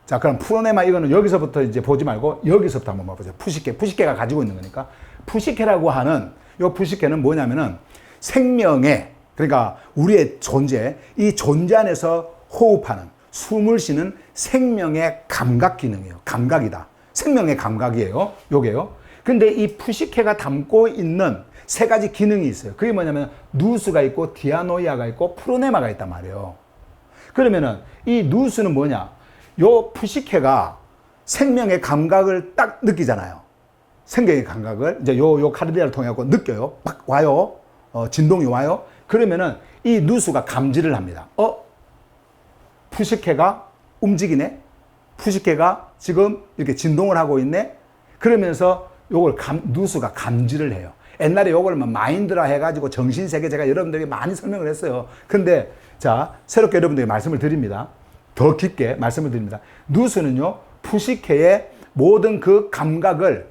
자, 그럼 프로네마 이거는 여기서부터 이제 보지 말고 여기서부터 한번 봐보세요. 푸시케가 가지고 있는 거니까. 푸시케라고 하는 요 푸시케는 뭐냐면은 생명의, 그러니까 우리의 존재, 이 존재 안에서 호흡하는, 숨을 쉬는 생명의 감각 기능이에요. 감각이다. 생명의 감각이에요. 요게요. 근데 이 푸시케가 담고 있는 세 가지 기능이 있어요. 그게 뭐냐면 누스가 있고 디아노이아가 있고 프로네마가 있단 말이에요. 그러면은 이 누스는 뭐냐? 요 푸시케가 생명의 감각을 딱 느끼잖아요. 생명의 감각을 이제 요 카르디아를 통해 갖고 느껴요. 막 와요. 진동이 와요. 그러면은 이 누스가 감지를 합니다. 푸시케가 움직이네. 푸시케가 지금 이렇게 진동을 하고 있네. 그러면서 요걸 누스가 감지를 해요. 옛날에 요걸 마인드라 해가지고 정신세계 제가 여러분들에게 많이 설명을 했어요. 근데 자, 새롭게 여러분들에게 말씀을 드립니다. 더 깊게 말씀을 드립니다. 누스는요, 푸시케의 모든 그 감각을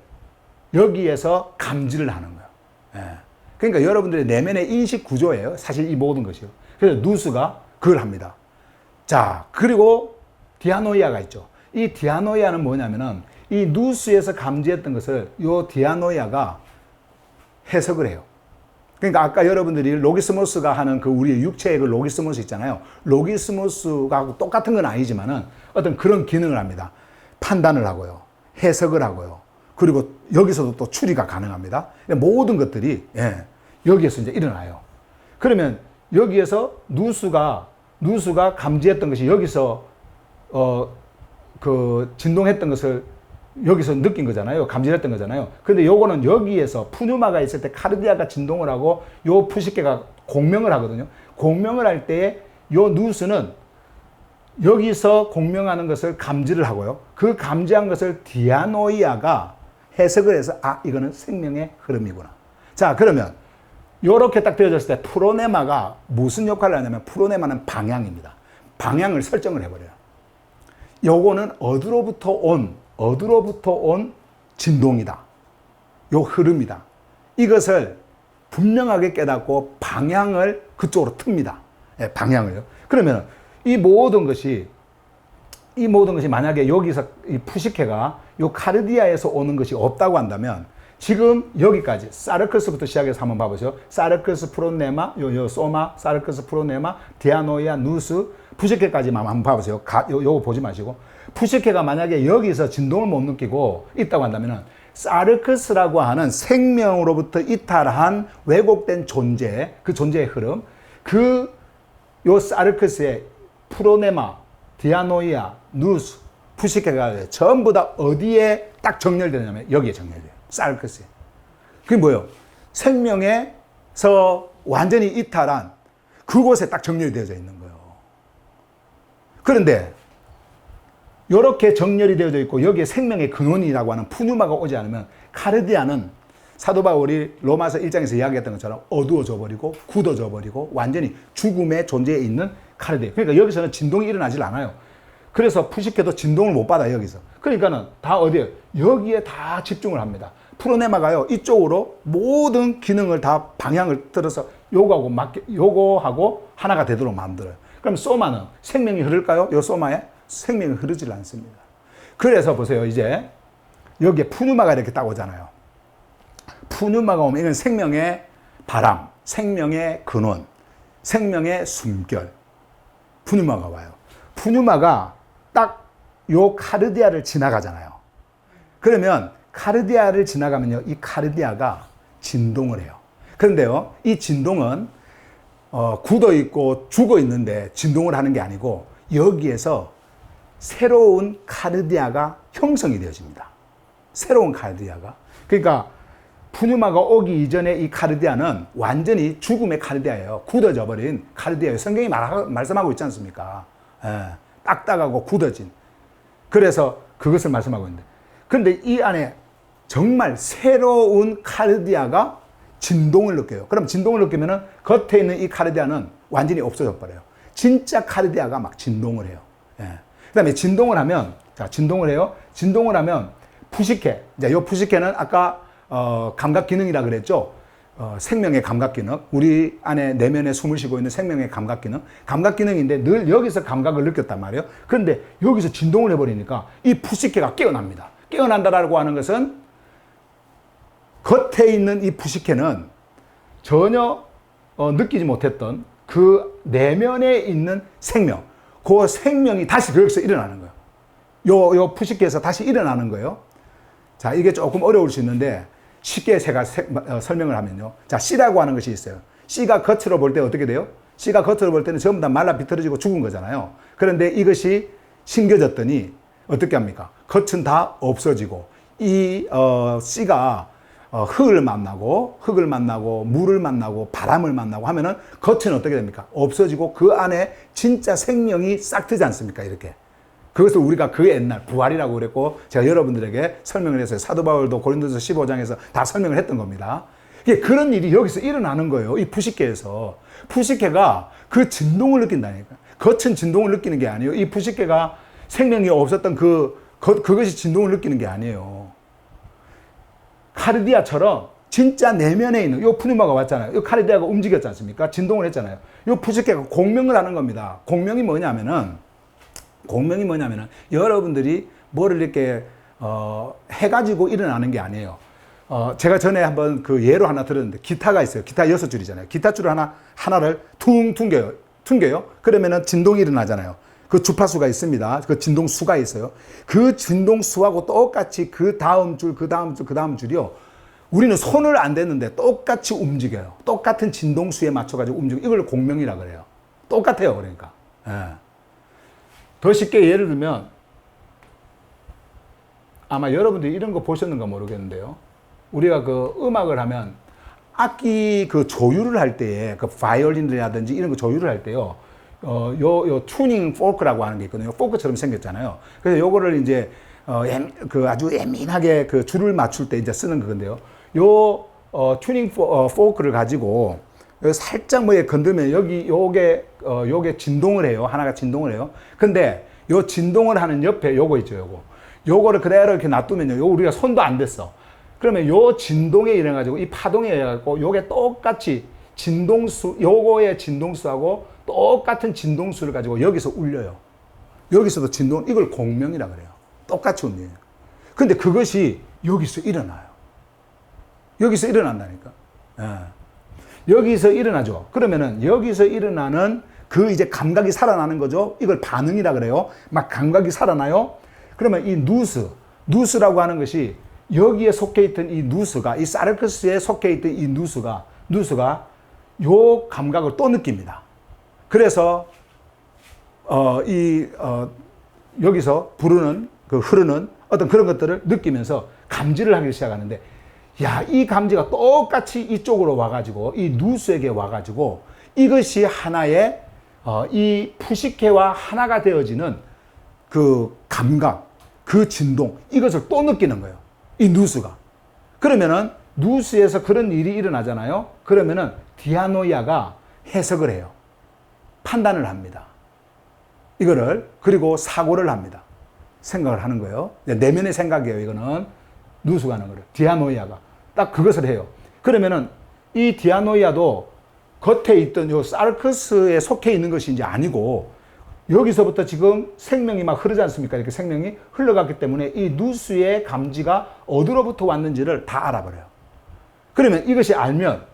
여기에서 감지를 하는 거예요. 예. 그러니까 여러분들의 내면의 인식 구조예요. 사실 이 모든 것이요. 그래서 누스가 그걸 합니다. 자, 그리고 디아노이아가 있죠. 이 디아노이아는 뭐냐면은 이 누스에서 감지했던 것을 요 디아노이아가 해석을 해요. 그러니까 아까 여러분들이 로기스모스가 하는 그 우리의 육체의 그 로기스모스 있잖아요. 로기스모스하고 똑같은 건 아니지만은 어떤 그런 기능을 합니다. 판단을 하고요. 해석을 하고요. 그리고 여기서도 또 추리가 가능합니다. 모든 것들이 여기에서 이제 일어나요. 그러면 여기에서 누수가 감지했던 것이 여기서 그 진동했던 것을 여기서 느낀 거잖아요. 감지했던 거잖아요. 근데 요거는 여기에서 푸뉴마가 있을 때 카르디아가 진동을 하고 요 푸시케가 공명을 하거든요. 공명을 할 때에 요 누스는 여기서 공명하는 것을 감지를 하고요. 그 감지한 것을 디아노이아가 해석을 해서 이거는 생명의 흐름이구나. 자, 그러면 요렇게 딱 되어졌을 때 프로네마가 무슨 역할을 하냐면 프로네마는 방향입니다. 방향을 설정을 해버려요. 요거는 어디로부터 온 진동이다. 요 흐름이다. 이것을 분명하게 깨닫고 방향을 그쪽으로 틉니다. 방향을요. 그러면 이 모든 것이 만약에 여기서 이 푸시케가 요 카르디아에서 오는 것이 없다고 한다면 지금 여기까지 사르크스부터 시작해서 한번 봐보죠. 사르크스 프로네마, 요 소마, 사르크스 프로네마, 디아노이아, 누스, 푸시케까지만 한번 봐보세요. 요거 보지 마시고. 푸시케가 만약에 여기서 진동을 못 느끼고 있다고 한다면은 사르크스라고 하는 생명으로부터 이탈한 왜곡된 존재, 그 존재의 흐름, 요 사르크스의 프로네마, 디아노이아, 누스, 푸시케가 전부 다 어디에 딱 정렬되냐면 여기에 정렬돼요. 사르크스에. 그게 뭐예요? 생명에서 완전히 이탈한 그곳에 딱 정렬이 되어져 있는 거예요. 그런데 이렇게 정렬이 되어져 있고 여기에 생명의 근원이라고 하는 푸뉴마가 오지 않으면 카르디아는 사도 바울이 로마서 1장에서 이야기했던 것처럼 어두워져 버리고 굳어져 버리고 완전히 죽음의 존재에 있는 카르디아. 그러니까 여기서는 진동이 일어나질 않아요. 그래서 푸시케도 진동을 못 받아요, 여기서. 그러니까는 다 어디에? 여기에 다 집중을 합니다. 프로네마가요, 이쪽으로 모든 기능을 다 방향을 틀어서 요거하고 하나가 되도록 만들어요. 그럼 소마는 생명이 흐를까요? 요 소마에? 생명이 흐르질 않습니다. 그래서 보세요, 이제 여기에 푸뉴마가 이렇게 딱 오잖아요. 푸뉴마가 오면 이건 생명의 바람, 생명의 근원, 생명의 숨결. 푸뉴마가 와요. 푸뉴마가 딱 요 카르디아를 지나가잖아요. 그러면 카르디아를 지나가면요, 이 카르디아가 진동을 해요. 그런데요, 이 진동은 굳어 있고 죽어 있는데 진동을 하는 게 아니고 여기에서 새로운 카르디아가 형성이 되어집니다. 새로운 카르디아가. 그러니까 푸뉴마가 오기 이전에 이 카르디아는 완전히 죽음의 카르디아예요. 굳어져 버린 카르디아예요. 성경이 말씀하고 있지 않습니까? 예, 딱딱하고 굳어진. 그래서 그것을 말씀하고 있는데. 그런데 이 안에 정말 새로운 카르디아가 진동을 느껴요. 그럼 진동을 느끼면은 겉에 있는 이 카르디아는 완전히 없어져 버려요. 진짜 카르디아가 막 진동을 해요. 예. 그 다음에 진동을 하면, 자, 진동을 해요. 진동을 하면 푸시케. 자, 요 푸시케는 아까, 감각 기능이라 그랬죠. 생명의 감각 기능. 우리 안에 내면에 숨을 쉬고 있는 생명의 감각 기능. 감각 기능인데 늘 여기서 감각을 느꼈단 말이에요. 그런데 여기서 진동을 해버리니까 이 푸시케가 깨어납니다. 깨어난다라고 하는 것은 겉에 있는 이 푸시케는 전혀 느끼지 못했던 그 내면에 있는 생명, 그 생명이 다시 거기서 일어나는 거예요. 요 푸시케에서 다시 일어나는 거예요. 자, 이게 조금 어려울 수 있는데 쉽게 제가 설명을 하면요. 자, 씨라고 하는 것이 있어요. 씨가 겉으로 볼 때 어떻게 돼요? 씨가 겉으로 볼 때는 전부 다 말라 비틀어지고 죽은 거잖아요. 그런데 이것이 심겨졌더니 어떻게 합니까? 겉은 다 없어지고 이 씨가 흙을 만나고 물을 만나고 바람을 만나고 하면은 겉은 어떻게 됩니까? 없어지고 그 안에 진짜 생명이 싹 트지 않습니까? 이렇게. 그것을 우리가 그 옛날 부활이라고 그랬고 제가 여러분들에게 설명을 했어요. 사도 바울도 고린도서 15장에서 다 설명을 했던 겁니다. 이게 그런 일이 여기서 일어나는 거예요. 이 푸시케에서. 푸시케가 그 진동을 느낀다니까. 겉은 진동을 느끼는 게 아니에요. 이 푸시케가 생명이 없었던 그것이 진동을 느끼는 게 아니에요. 카르디아처럼 진짜 내면에 있는 요 푸뉴마가 왔잖아요. 요 카르디아가 움직였지 않습니까? 진동을 했잖아요. 요 푸시케가 공명을 하는 겁니다. 공명이 뭐냐면은 여러분들이 뭐를 이렇게 해가지고 일어나는 게 아니에요. 제가 전에 한번 그 예로 하나 들었는데 기타가 있어요. 기타 6줄이잖아요. 기타 줄 하나를 퉁 튕겨요. 그러면은 진동이 일어나잖아요. 그 주파수가 있습니다. 그 진동수가 있어요. 그 진동수하고 똑같이 그 다음 줄이요. 우리는 손을 안 댔는데 똑같이 움직여요. 똑같은 진동수에 맞춰가지고 움직여요. 이걸 공명이라 그래요. 똑같아요. 그러니까. 예. 더 쉽게 예를 들면 아마 여러분들이 이런 거 보셨는가 모르겠는데요. 우리가 그 음악을 하면 악기 그 조율을 할 때에 그 바이올린이라든지 이런 거 조율을 할 때요. 요 튜닝 포크라고 하는 게 있거든요. 포크처럼 생겼잖아요. 그래서 요거를 이제 그 아주 예민하게 그 줄을 맞출 때 이제 쓰는 건데요. 요 튜닝 포크를 가지고 살짝 뭐에 건들면 요게 진동을 해요. 하나가 진동을 해요. 근데 요 진동을 하는 옆에 요거 있죠. 요거를 그대로 이렇게 놔두면요. 요 우리가 손도 안 댔어. 그러면 요 진동에 일어나가지고 이 파동에 의해갖고 요게 똑같이 요거의 진동수하고 똑같은 진동수를 가지고 여기서 울려요. 여기서도 진동, 이걸 공명이라 그래요. 똑같이 울려요. 근데 그것이 여기서 일어나요. 여기서 일어난다니까. 예. 여기서 일어나죠. 그러면은 여기서 일어나는 그 이제 감각이 살아나는 거죠. 이걸 반응이라 그래요. 막 감각이 살아나요. 그러면 이 누스라고 하는 것이 여기에 속해 있던 이 누스가, 이 사르커스에 속해 있던 이 누스가 요 감각을 또 느낍니다. 그래서 여기서 부르는 그 흐르는 어떤 그런 것들을 느끼면서 감지를 하기 시작하는데, 야, 이 감지가 똑같이 이쪽으로 와가지고 이 누스에게 와가지고 이것이 하나의 이 푸시케와 하나가 되어지는 그 감각, 그 진동, 이것을 또 느끼는 거예요. 이 누스가. 그러면은 누스에서 그런 일이 일어나잖아요. 그러면은 디아노이아가 해석을 해요. 판단을 합니다. 이거를. 그리고 사고를 합니다. 생각을 하는 거예요. 내면의 생각이에요. 이거는 누스가 하는 거를. 디아노이아가 딱 그것을 해요. 그러면은 이 디아노이아도 겉에 있던 요 사르커스에 속해 있는 것이 이제 아니고, 여기서부터 지금 생명이 막 흐르지 않습니까? 이렇게 생명이 흘러갔기 때문에 이 누스의 감지가 어디로부터 왔는지를 다 알아버려요. 그러면 이것이 알면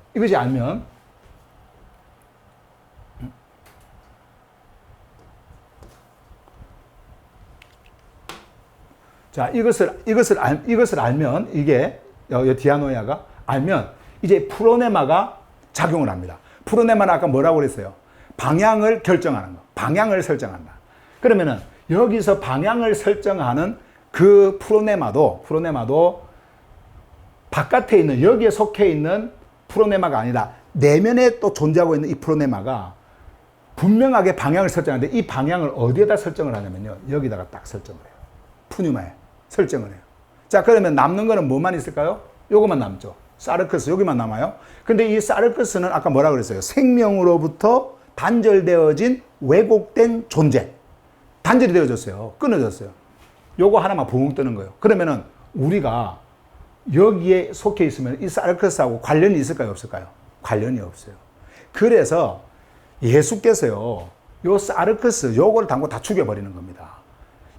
자, 이것을 알면, 이게 디아노이아가 알면 이제 프로네마가 작용을 합니다. 프로네마는 아까 뭐라고 그랬어요? 방향을 결정하는 거. 방향을 설정한다. 그러면은 여기서 방향을 설정하는 그 프로네마도 바깥에 있는, 여기에 속해 있는 프로네마가 아니라 내면에 또 존재하고 있는 이 프로네마가 분명하게 방향을 설정하는데, 이 방향을 어디에다 설정을 하냐면요, 여기다가 딱 설정을 해요. 푸뉴마에 설정을 해요. 자, 그러면 남는 거는 뭐만 있을까요? 요것만 남죠. 사르커스, 여기만 남아요. 근데 이 사르커스는 아까 뭐라 그랬어요? 생명으로부터 단절되어진 왜곡된 존재. 단절이 되어졌어요. 끊어졌어요. 요거 하나만 붕 뜨는 거예요. 그러면은 우리가 여기에 속해 있으면 이 사르커스하고 관련이 있을까요? 없을까요? 관련이 없어요. 그래서 예수께서요, 요 사르커스, 요걸 담고 다 죽여버리는 겁니다.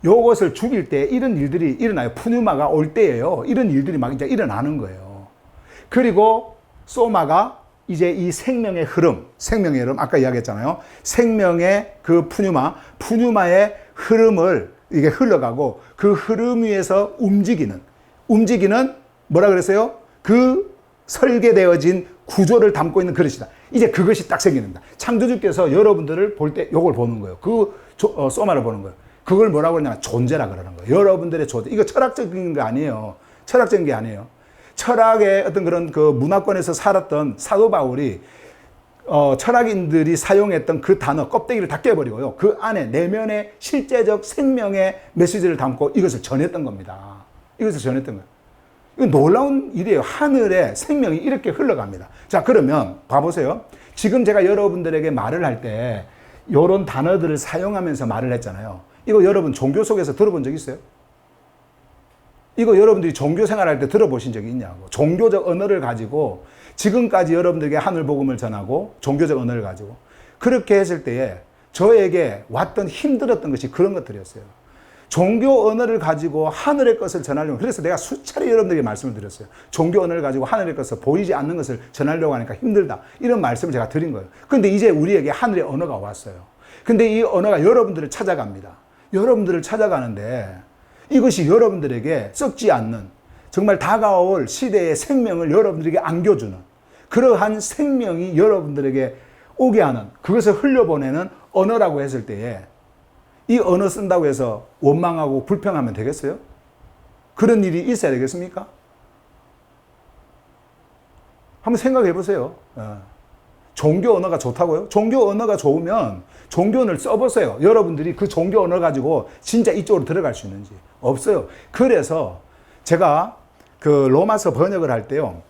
요것을 죽일 때 이런 일들이 일어나요. 푸뉴마가 올 때예요. 이런 일들이 막 이제 일어나는 거예요. 그리고 소마가 이제 이 생명의 흐름, 아까 이야기했잖아요. 생명의 그 푸뉴마의 흐름을 이게 흘러가고, 그 흐름 위에서 움직이는 뭐라 그랬어요? 그 설계되어진 구조를 담고 있는 그릇이다. 이제 그것이 딱 생기는다. 창조주께서 여러분들을 볼 때 요걸 보는 거예요. 소마를 보는 거예요. 그걸 뭐라고 그러냐면 존재라 그러는 거예요. 여러분들의 존재. 이거 철학적인 게 아니에요. 철학적인 게 아니에요. 철학의 어떤 그런 그 문화권에서 살았던 사도 바울이 철학인들이 사용했던 그 단어 껍데기를 다 깨버리고요, 그 안에 내면의 실제적 생명의 메시지를 담고 이것을 전했던 겁니다. 이것을 전했던 거예요. 이건 놀라운 일이에요. 하늘에 생명이 이렇게 흘러갑니다. 자, 그러면 봐보세요. 지금 제가 여러분들에게 말을 할 때 이런 단어들을 사용하면서 말을 했잖아요. 이거 여러분 종교 속에서 들어본 적 있어요? 이거 여러분들이 종교 생활할 때 들어보신 적이 있냐고. 종교적 언어를 가지고 지금까지 여러분들에게 하늘 복음을 전하고 종교적 언어를 가지고 그렇게 했을 때에 저에게 왔던 힘들었던 것이 그런 것들이었어요. 종교 언어를 가지고 하늘의 것을 전하려고, 그래서 내가 수차례 여러분들에게 말씀을 드렸어요. 종교 언어를 가지고 하늘의 것을, 보이지 않는 것을 전하려고 하니까 힘들다, 이런 말씀을 제가 드린 거예요. 그런데 이제 우리에게 하늘의 언어가 왔어요. 근데 이 언어가 여러분들을 찾아갑니다. 여러분들을 찾아가는데 이것이 여러분들에게 썩지 않는, 정말 다가올 시대의 생명을 여러분들에게 안겨주는, 그러한 생명이 여러분들에게 오게 하는, 그것을 흘려보내는 언어라고 했을 때에 이 언어 쓴다고 해서 원망하고 불평하면 되겠어요? 그런 일이 있어야 되겠습니까? 한번 생각해 보세요. 종교 언어가 좋다고요? 종교 언어가 좋으면 종교 언어를 써보세요. 여러분들이 그 종교 언어 가지고 진짜 이쪽으로 들어갈 수 있는지. 없어요. 그래서 제가 그 로마서 번역을 할 때요,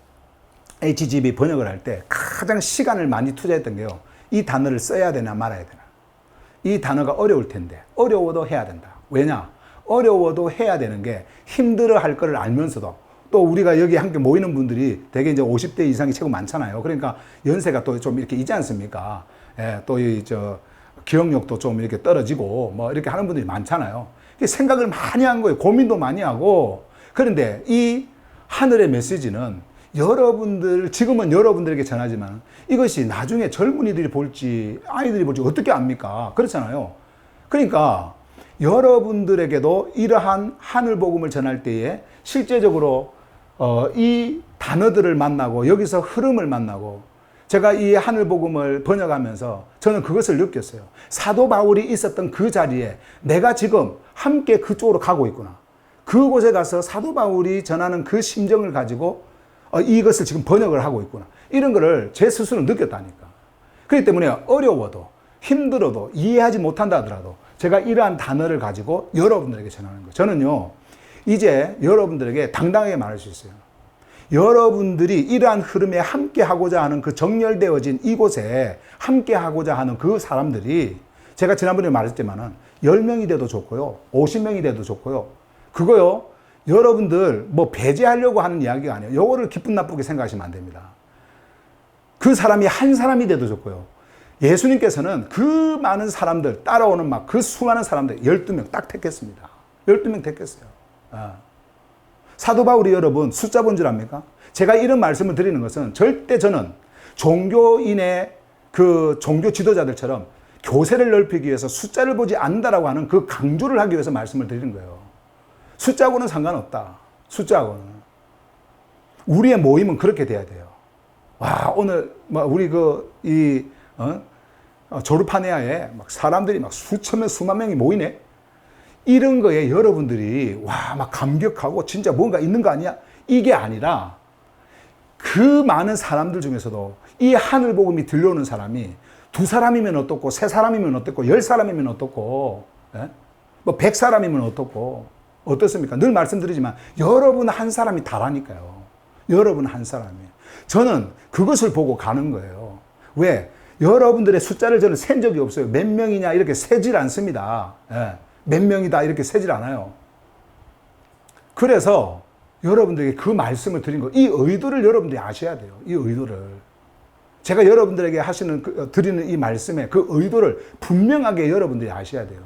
HGB 번역을 할 때 가장 시간을 많이 투자했던 게요, 이 단어를 써야 되나 말아야 되나. 이 단어가 어려울 텐데 어려워도 해야 된다. 왜냐? 어려워도 해야 되는 게 힘들어 할 거를 알면서도, 또 우리가 여기 함께 모이는 분들이 대개 이제 50대 이상이 최고 많잖아요. 그러니까 연세가 또 좀 이렇게 있지 않습니까? 예, 또 기억력도 좀 이렇게 떨어지고 뭐 이렇게 하는 분들이 많잖아요. 생각을 많이 한 거예요. 고민도 많이 하고. 그런데 이 하늘의 메시지는 여러분들, 지금은 여러분들에게 전하지만 이것이 나중에 젊은이들이 볼지 아이들이 볼지 어떻게 압니까? 그렇잖아요. 그러니까 여러분들에게도 이러한 하늘 복음을 전할 때에 실제적으로 이 단어들을 만나고 여기서 흐름을 만나고, 제가 이 하늘 복음을 번역하면서 저는 그것을 느꼈어요. 사도 바울이 있었던 그 자리에 내가 지금 함께 그쪽으로 가고 있구나. 그곳에 가서 사도 바울이 전하는 그 심정을 가지고 이것을 지금 번역을 하고 있구나. 이런 거를 제 스스로 느꼈다니까. 그렇기 때문에 어려워도 힘들어도 이해하지 못한다 하더라도 제가 이러한 단어를 가지고 여러분들에게 전하는 거예요. 저는요, 이제 여러분들에게 당당하게 말할 수 있어요. 여러분들이 이러한 흐름에 함께 하고자 하는 그 정렬되어진 이곳에 함께 하고자 하는 그 사람들이, 제가 지난번에 말했지만은 10명이 돼도 좋고요, 50명이 돼도 좋고요, 그거요, 여러분들 뭐 배제하려고 하는 이야기가 아니에요. 요거를 기분 나쁘게 생각하시면 안 됩니다. 그 사람이 한 사람이 돼도 좋고요. 예수님께서는 그 많은 사람들, 따라오는 막 그 수많은 사람들 12명 딱 택했습니다. 12명 택했어요. 사도 바울이 여러분 숫자 본 줄 압니까? 제가 이런 말씀을 드리는 것은 절대 저는 종교인의 그 종교 지도자들처럼 교세를 넓히기 위해서 숫자를 보지 않는다라고 하는 그 강조를 하기 위해서 말씀을 드리는 거예요. 숫자하고는 상관없다. 숫자하고는. 우리의 모임은 그렇게 돼야 돼요. 와, 오늘 우리 조르파네아에 막 사람들이 막 수천 명, 수만 명이 모이네. 이런 거에 여러분들이 막 감격하고 진짜 뭔가 있는 거 아니야? 이게 아니라 그 많은 사람들 중에서도 이 하늘 복음이 들려오는 사람이 2사람이면 어떻고, 3사람이면 어떻고, 10사람이면 어떻고, 뭐 100사람이면 어떻고, 어떻습니까? 늘 말씀드리지만 여러분 한 사람이 다라니까요. 여러분 한 사람이. 저는 그것을 보고 가는 거예요. 왜? 여러분들의 숫자를 저는 센 적이 없어요. 몇 명이냐 이렇게 세질 않습니다. 몇 명이다 이렇게 세질 않아요. 그래서 여러분들에게 그 말씀을 드린 거, 이 의도를 여러분들이 아셔야 돼요. 이 의도를. 제가 여러분들에게 드리는 이 말씀의 그 의도를 분명하게 여러분들이 아셔야 돼요.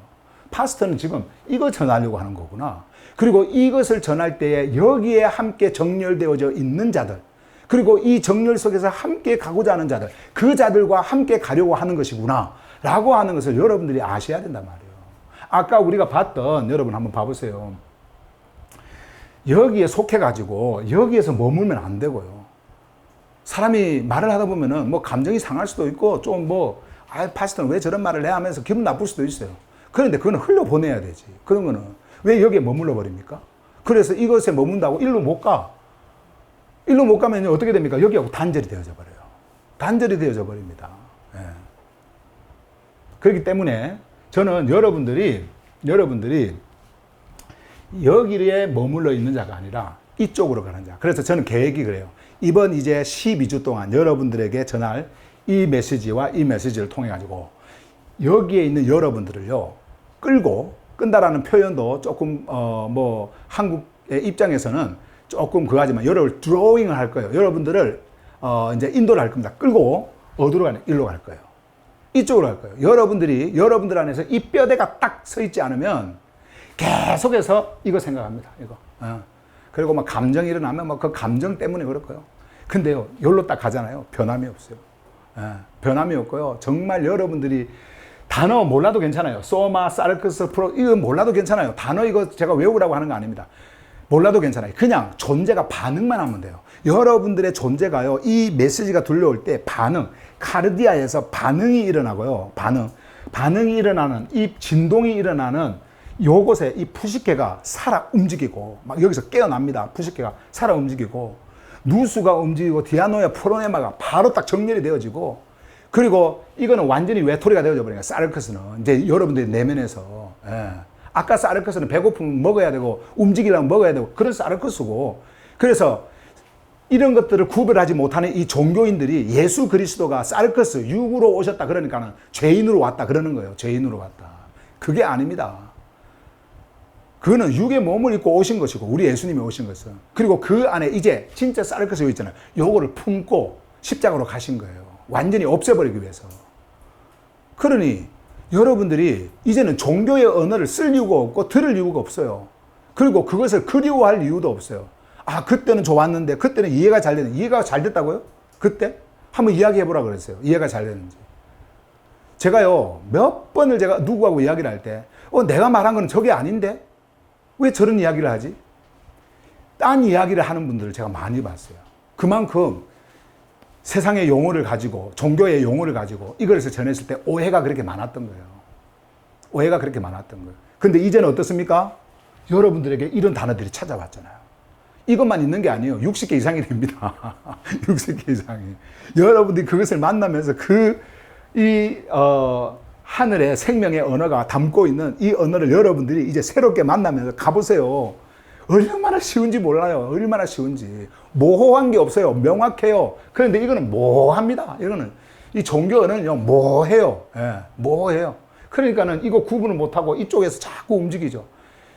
파스터는 지금 이거 전하려고 하는 거구나. 그리고 이것을 전할 때에 여기에 함께 정렬되어져 있는 자들, 그리고 이 정렬 속에서 함께 가고자 하는 자들, 그 자들과 함께 가려고 하는 것이구나 라고 하는 것을 여러분들이 아셔야 된단 말이에요. 아까 우리가 봤던, 여러분 한번 봐보세요. 여기에 속해가지고 여기에서 머물면 안 되고요. 사람이 말을 하다 보면은 뭐 감정이 상할 수도 있고 좀 파스터는 왜 저런 말을 해 하면서 기분 나쁠 수도 있어요. 그런데 그거는 흘려보내야 되지. 그런 거는 왜 여기에 머물러 버립니까? 그래서 이것에 머문다고 일로 못 가. 일로 못 가면 어떻게 됩니까? 여기하고 단절이 되어져 버려요. 단절이 되어져 버립니다. 그렇기 때문에 저는 여러분들이 여기에 머물러 있는 자가 아니라 이쪽으로 가는 자. 그래서 저는 계획이 그래요. 이번 이제 12주 동안 여러분들에게 전할 이 메시지와 이 메시지를 통해 가지고 여기에 있는 여러분들을요, 끈다라는 표현도 조금 한국의 입장에서는 조금 그하지만 여러분을 드로잉을 할 거예요. 여러분들을 이제 인도를 할 겁니다. 끌고 어디로 가냐? 일로 갈 거예요. 이쪽으로 갈 거예요. 여러분들 안에서 이 뼈대가 딱 서 있지 않으면 계속해서 이거 생각합니다. 이거. 그리고 막 감정이 일어나면 그 감정 때문에 그럴 거예요. 근데요, 여기로 딱 가잖아요. 변함이 없어요. 변함이 없고요. 정말 여러분들이 단어 몰라도 괜찮아요. 소마, 사르크스, 프로, 이거 몰라도 괜찮아요. 단어 이거 제가 외우라고 하는 거 아닙니다. 몰라도 괜찮아요. 그냥 존재가 반응만 하면 돼요. 여러분들의 존재가요, 이 메시지가 들려올 때 카르디아에서 반응이 일어나고요. 반응이 일어나는, 이 진동이 일어나는 요곳에 이 푸시케가 살아 움직이고, 막 여기서 깨어납니다. 푸시케가 살아 움직이고, 누수가 움직이고, 디아노야, 프로네마가 바로 딱 정렬이 되어지고, 그리고 이거는 완전히 외톨이가 되어져 버리니까, 사르크스는 이제 여러분들의 내면에서, 아까 사르크스는 배고프면 먹어야 되고, 움직이려면 먹어야 되고, 그런 사르크스고, 그래서 이런 것들을 구별하지 못하는 이 종교인들이 예수 그리스도가 사르크스, 육으로 오셨다 그러니까는 죄인으로 왔다 그러는 거예요. 죄인으로 왔다. 그게 아닙니다. 그거는 육의 몸을 입고 오신 것이고, 우리 예수님이 오신 것은. 그리고 그 안에 이제 진짜 사르크스 여기 있잖아요. 요거를 품고 십자가로 가신 거예요. 완전히 없애버리기 위해서. 그러니 여러분들이 이제는 종교의 언어를 쓸 이유가 없고 들을 이유가 없어요. 그리고 그것을 그리워할 이유도 없어요. 아, 그때는 좋았는데, 그때는 이해가 잘 되는, 이해가 잘 됐다고요? 그때? 한번 이야기해보라 그랬어요. 이해가 잘 되는지. 제가요, 몇 번을 제가 누구하고 이야기를 할 때, 내가 말한 건 저게 아닌데? 왜 저런 이야기를 하지? 딴 이야기를 하는 분들을 제가 많이 봤어요. 그만큼 세상의 용어를 가지고, 종교의 용어를 가지고 이것을 전했을 때 오해가 그렇게 많았던 거예요. 오해가 그렇게 많았던 거예요. 근데 이제는 어떻습니까? 여러분들에게 이런 단어들이 찾아왔잖아요. 이것만 있는 게 아니에요. 60개 이상이 됩니다. 60개 이상이. 여러분들이 그것을 만나면서 하늘의 생명의 언어가 담고 있는 이 언어를 여러분들이 이제 새롭게 만나면서 가보세요. 얼마나 쉬운지 몰라요. 얼마나 쉬운지. 모호한 게 없어요. 명확해요. 그런데 이거는 모호합니다. 이거는. 이 종교 언어는요, 모호해요. 예, 모호해요. 그러니까는 이거 구분을 못하고 이쪽에서 자꾸 움직이죠.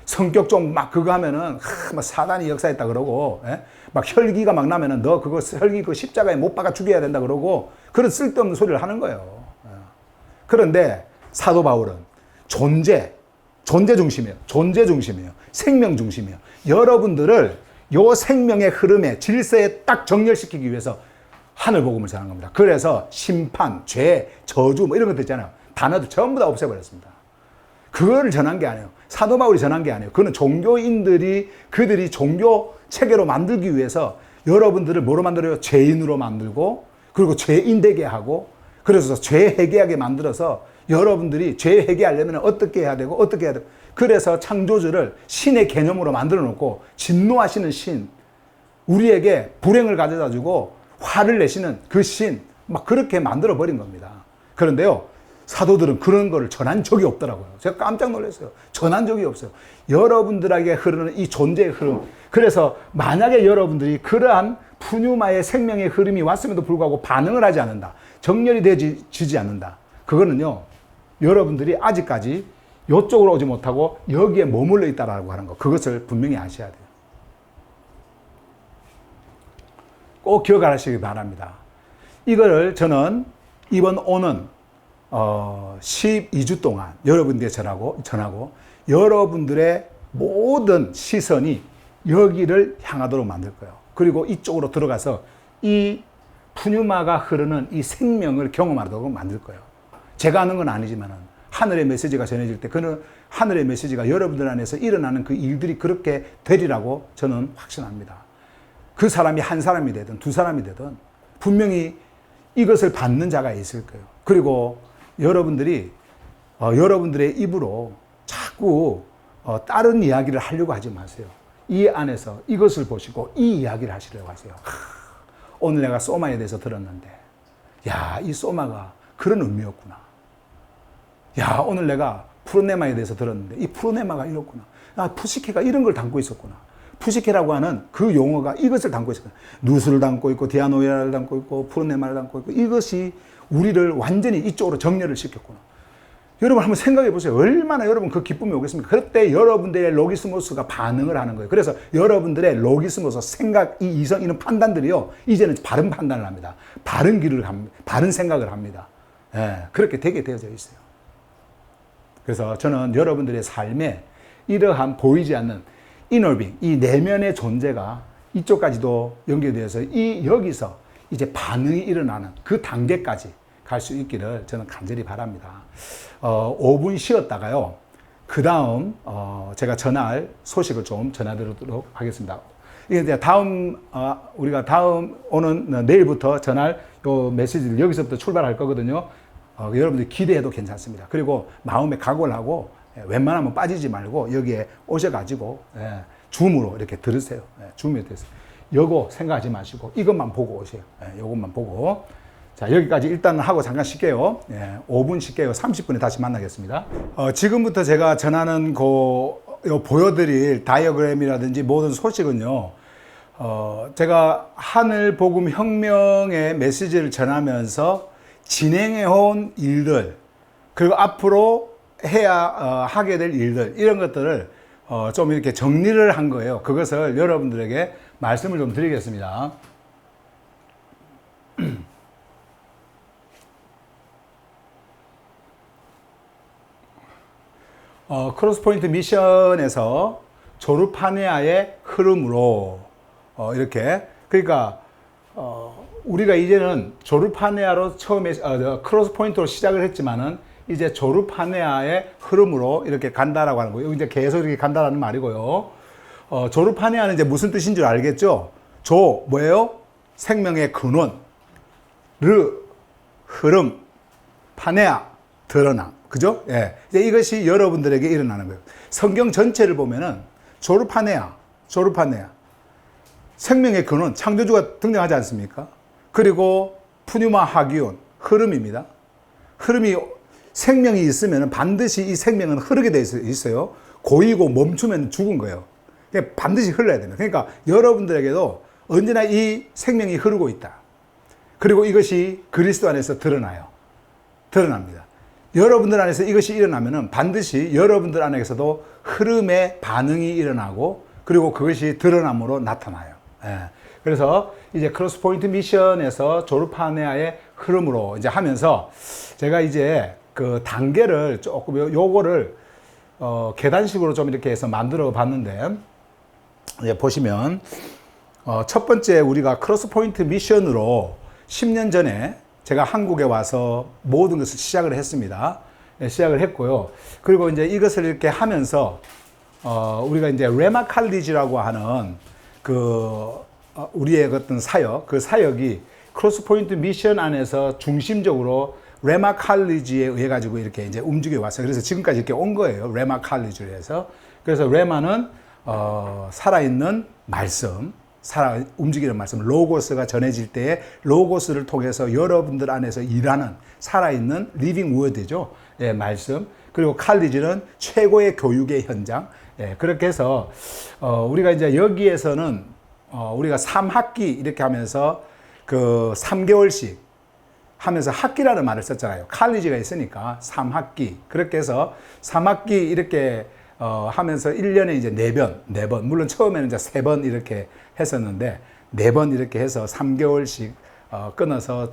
성격 좀 막 그거 하면은, 막 사단이 역사했다 그러고, 예? 막 혈기가 막 나면은 너 그거 혈기 그 십자가에 못 박아 죽여야 된다 그러고, 그런 쓸데없는 소리를 하는 거예요. 예. 그런데 사도 바울은 존재 중심이에요. 존재 중심이에요. 생명 중심이에요. 여러분들을 요 생명의 흐름에 질서에 딱 정렬시키기 위해서 하늘 복음을 전한 겁니다. 그래서 심판, 죄, 저주 뭐 이런 것들 있잖아요. 단어도 전부 다 없애버렸습니다. 그거를 전한 게 아니에요. 사도 바울이 전한 게 아니에요. 그거는 종교인들이 그들이 종교 체계로 만들기 위해서 여러분들을 뭐로 만들어요? 죄인으로 만들고, 그리고 죄인 되게 하고, 그래서 죄 회개하게 만들어서 여러분들이 죄 회개하려면 어떻게 해야 되고 어떻게 해야 되고, 그래서 창조주를 신의 개념으로 만들어 놓고 진노하시는 신, 우리에게 불행을 가져다 주고 화를 내시는 그 신, 막 그렇게 만들어 버린 겁니다. 그런데요, 사도들은 그런 거를 전한 적이 없더라고요. 제가 깜짝 놀랐어요. 전한 적이 없어요. 여러분들에게 흐르는 이 존재의 흐름. 그래서 만약에 여러분들이 그러한 푸뉴마의 생명의 흐름이 왔음에도 불구하고 반응을 하지 않는다, 정렬이 되지 않는다, 그거는요, 여러분들이 아직까지 이쪽으로 오지 못하고 여기에 머물러 있다라고 하는 거, 그것을 분명히 아셔야 돼요. 꼭 기억하시기 바랍니다. 이거를 저는 이번 오는 12주 동안 여러분들에게 전하고 여러분들의 모든 시선이 여기를 향하도록 만들 거예요. 그리고 이쪽으로 들어가서 이 푸뉴마가 흐르는 이 생명을 경험하도록 만들 거예요. 제가 하는 건 아니지만 하늘의 메시지가 전해질 때 그는 하늘의 메시지가 여러분들 안에서 일어나는 그 일들이 그렇게 되리라고 저는 확신합니다. 그 사람이 한 사람이 되든 두 사람이 되든 분명히 이것을 받는 자가 있을 거예요. 그리고 여러분들이 여러분들의 입으로 자꾸 다른 이야기를 하려고 하지 마세요. 이 안에서 이것을 보시고 이 이야기를 하시려고 하세요. 오늘 내가 소마에 대해서 들었는데, 야, 이 소마가 그런 의미였구나. 야, 오늘 내가 푸르네마에 대해서 들었는데 이 푸르네마가 이렇구나. 아, 푸시케가 이런 걸 담고 있었구나. 푸시케라고 하는 그 용어가 이것을 담고 있었구나. 누수를 담고 있고 디아노이아를 담고 있고 푸르네마를 담고 있고, 이것이 우리를 완전히 이쪽으로 정렬을 시켰구나. 여러분 한번 생각해 보세요. 얼마나 여러분 그 기쁨이 오겠습니까? 그때 여러분들의 로기스모스가 반응을 하는 거예요. 그래서 여러분들의 로기스모스, 생각, 이 이성, 이런 판단들이요, 이제는 바른 판단을 합니다. 바른 길을 갑니다. 바른 생각을 합니다. 예, 그렇게 되게 되어져 있어요. 그래서 저는 여러분들의 삶에 이러한 보이지 않는 이너빙, 이 내면의 존재가 이쪽까지도 연결되어서 여기서 이제 반응이 일어나는 그 단계까지 갈 수 있기를 저는 간절히 바랍니다. 5분 쉬었다가요, 그 다음 제가 전할 소식을 좀 전해드리도록 하겠습니다. 이게 이제 우리가 오는 내일부터 전할 요 메시지를 여기서부터 출발할 거거든요. 여러분들 기대해도 괜찮습니다. 그리고 마음에 각오를 하고 웬만하면 빠지지 말고 여기에 오셔가지고 줌으로 이렇게 들으세요. 줌에 들으세요. 요거 생각하지 마시고 이것만 보고 오세요. 요것만 보고. 자, 여기까지 일단 하고 잠깐 쉴게요. 5분 쉴게요. 30분에 다시 만나겠습니다. 지금부터 제가 전하는 보여드릴 다이어그램이라든지 모든 소식은요, 제가 하늘 복음 혁명의 메시지를 전하면서 진행해온 일들, 그리고 앞으로 하게 될 일들, 이런 것들을 좀 이렇게 정리를 한 거예요. 그것을 여러분들에게 말씀을 좀 드리겠습니다. 크로스포인트 미션에서 조르파니아의 흐름으로 이렇게. 그러니까, 우리가 이제는 조르파네아로 처음에, 크로스 포인트로 시작을 했지만은, 이제 조르파네아의 흐름으로 이렇게 간다라고 하는 거예요. 여기 이제 계속 이렇게 간다라는 말이고요. 조르파네아는 이제 무슨 뜻인 줄 알겠죠? 뭐예요? 생명의 근원. 흐름. 파네아. 드러남. 그죠? 예. 이제 이것이 여러분들에게 일어나는 거예요. 성경 전체를 보면은 조르파네아. 생명의 근원, 창조주가 등장하지 않습니까? 그리고 푸뉴마 하기온, 흐름입니다. 흐름이, 생명이 있으면 반드시 이 생명은 흐르게 돼 있어요. 고이고 멈추면 죽은 거예요. 그러니까 반드시 흘러야 됩니다. 그러니까 여러분들에게도 언제나 이 생명이 흐르고 있다. 그리고 이것이 그리스도 안에서 드러납니다. 여러분들 안에서 이것이 일어나면은 반드시 여러분들 안에서도 흐름의 반응이 일어나고 그리고 그것이 드러남으로 나타나요. 예. 그래서 이제 크로스 포인트 미션에서 조르파네아의 흐름으로 이제 하면서 제가 이제 그 단계를 조금 요거를 계단식으로 좀 이렇게 해서 만들어 봤는데 이제 보시면 첫 번째 우리가 크로스 포인트 미션으로 10년 전에 제가 한국에 와서 모든 것을 시작을 했습니다. 시작을 했고요. 그리고 이제 이것을 이렇게 하면서 우리가 이제 레마 칼리지라고 하는 우리의 어떤 사역, 그 사역이 크로스 포인트 미션 안에서 중심적으로 레마 칼리지에 의해 가지고 이렇게 이제 움직여 왔어요. 그래서 지금까지 이렇게 온 거예요. 레마 칼리지를 해서. 그래서 레마는 살아있는 말씀, 움직이는 말씀, 로고스가 전해질 때에 로고스를 통해서 여러분들 안에서 일하는 살아있는 리빙 워드죠. 예, 말씀. 그리고 칼리지는 최고의 교육의 현장. 예, 그렇게 해서 우리가 이제 여기에서는 우리가 3학기 이렇게 하면서 그 3개월씩 하면서 학기라는 말을 썼잖아요. 칼리지가 있으니까 3학기. 그렇게 해서 3학기 이렇게 하면서 1년에 이제 4번. 물론 처음에는 이제 3번 이렇게 했었는데 4번 이렇게 해서 3개월씩 끊어서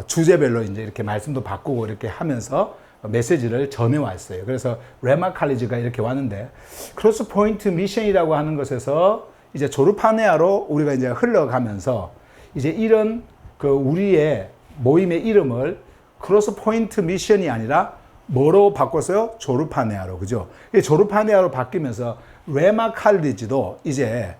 주제별로 이제 이렇게 말씀도 바꾸고 이렇게 하면서 메시지를 전해왔어요. 그래서 레마 칼리지가 이렇게 왔는데 크로스 포인트 미션이라고 하는 것에서 이제 조르파네아로 우리가 이제 흘러가면서 이제 이런 그 우리의 모임의 이름을 크로스 포인트 미션이 아니라 뭐로 바꿨어요? 조르파네아로. 그죠? 조르파네아로 바뀌면서 레마 칼리지도 이제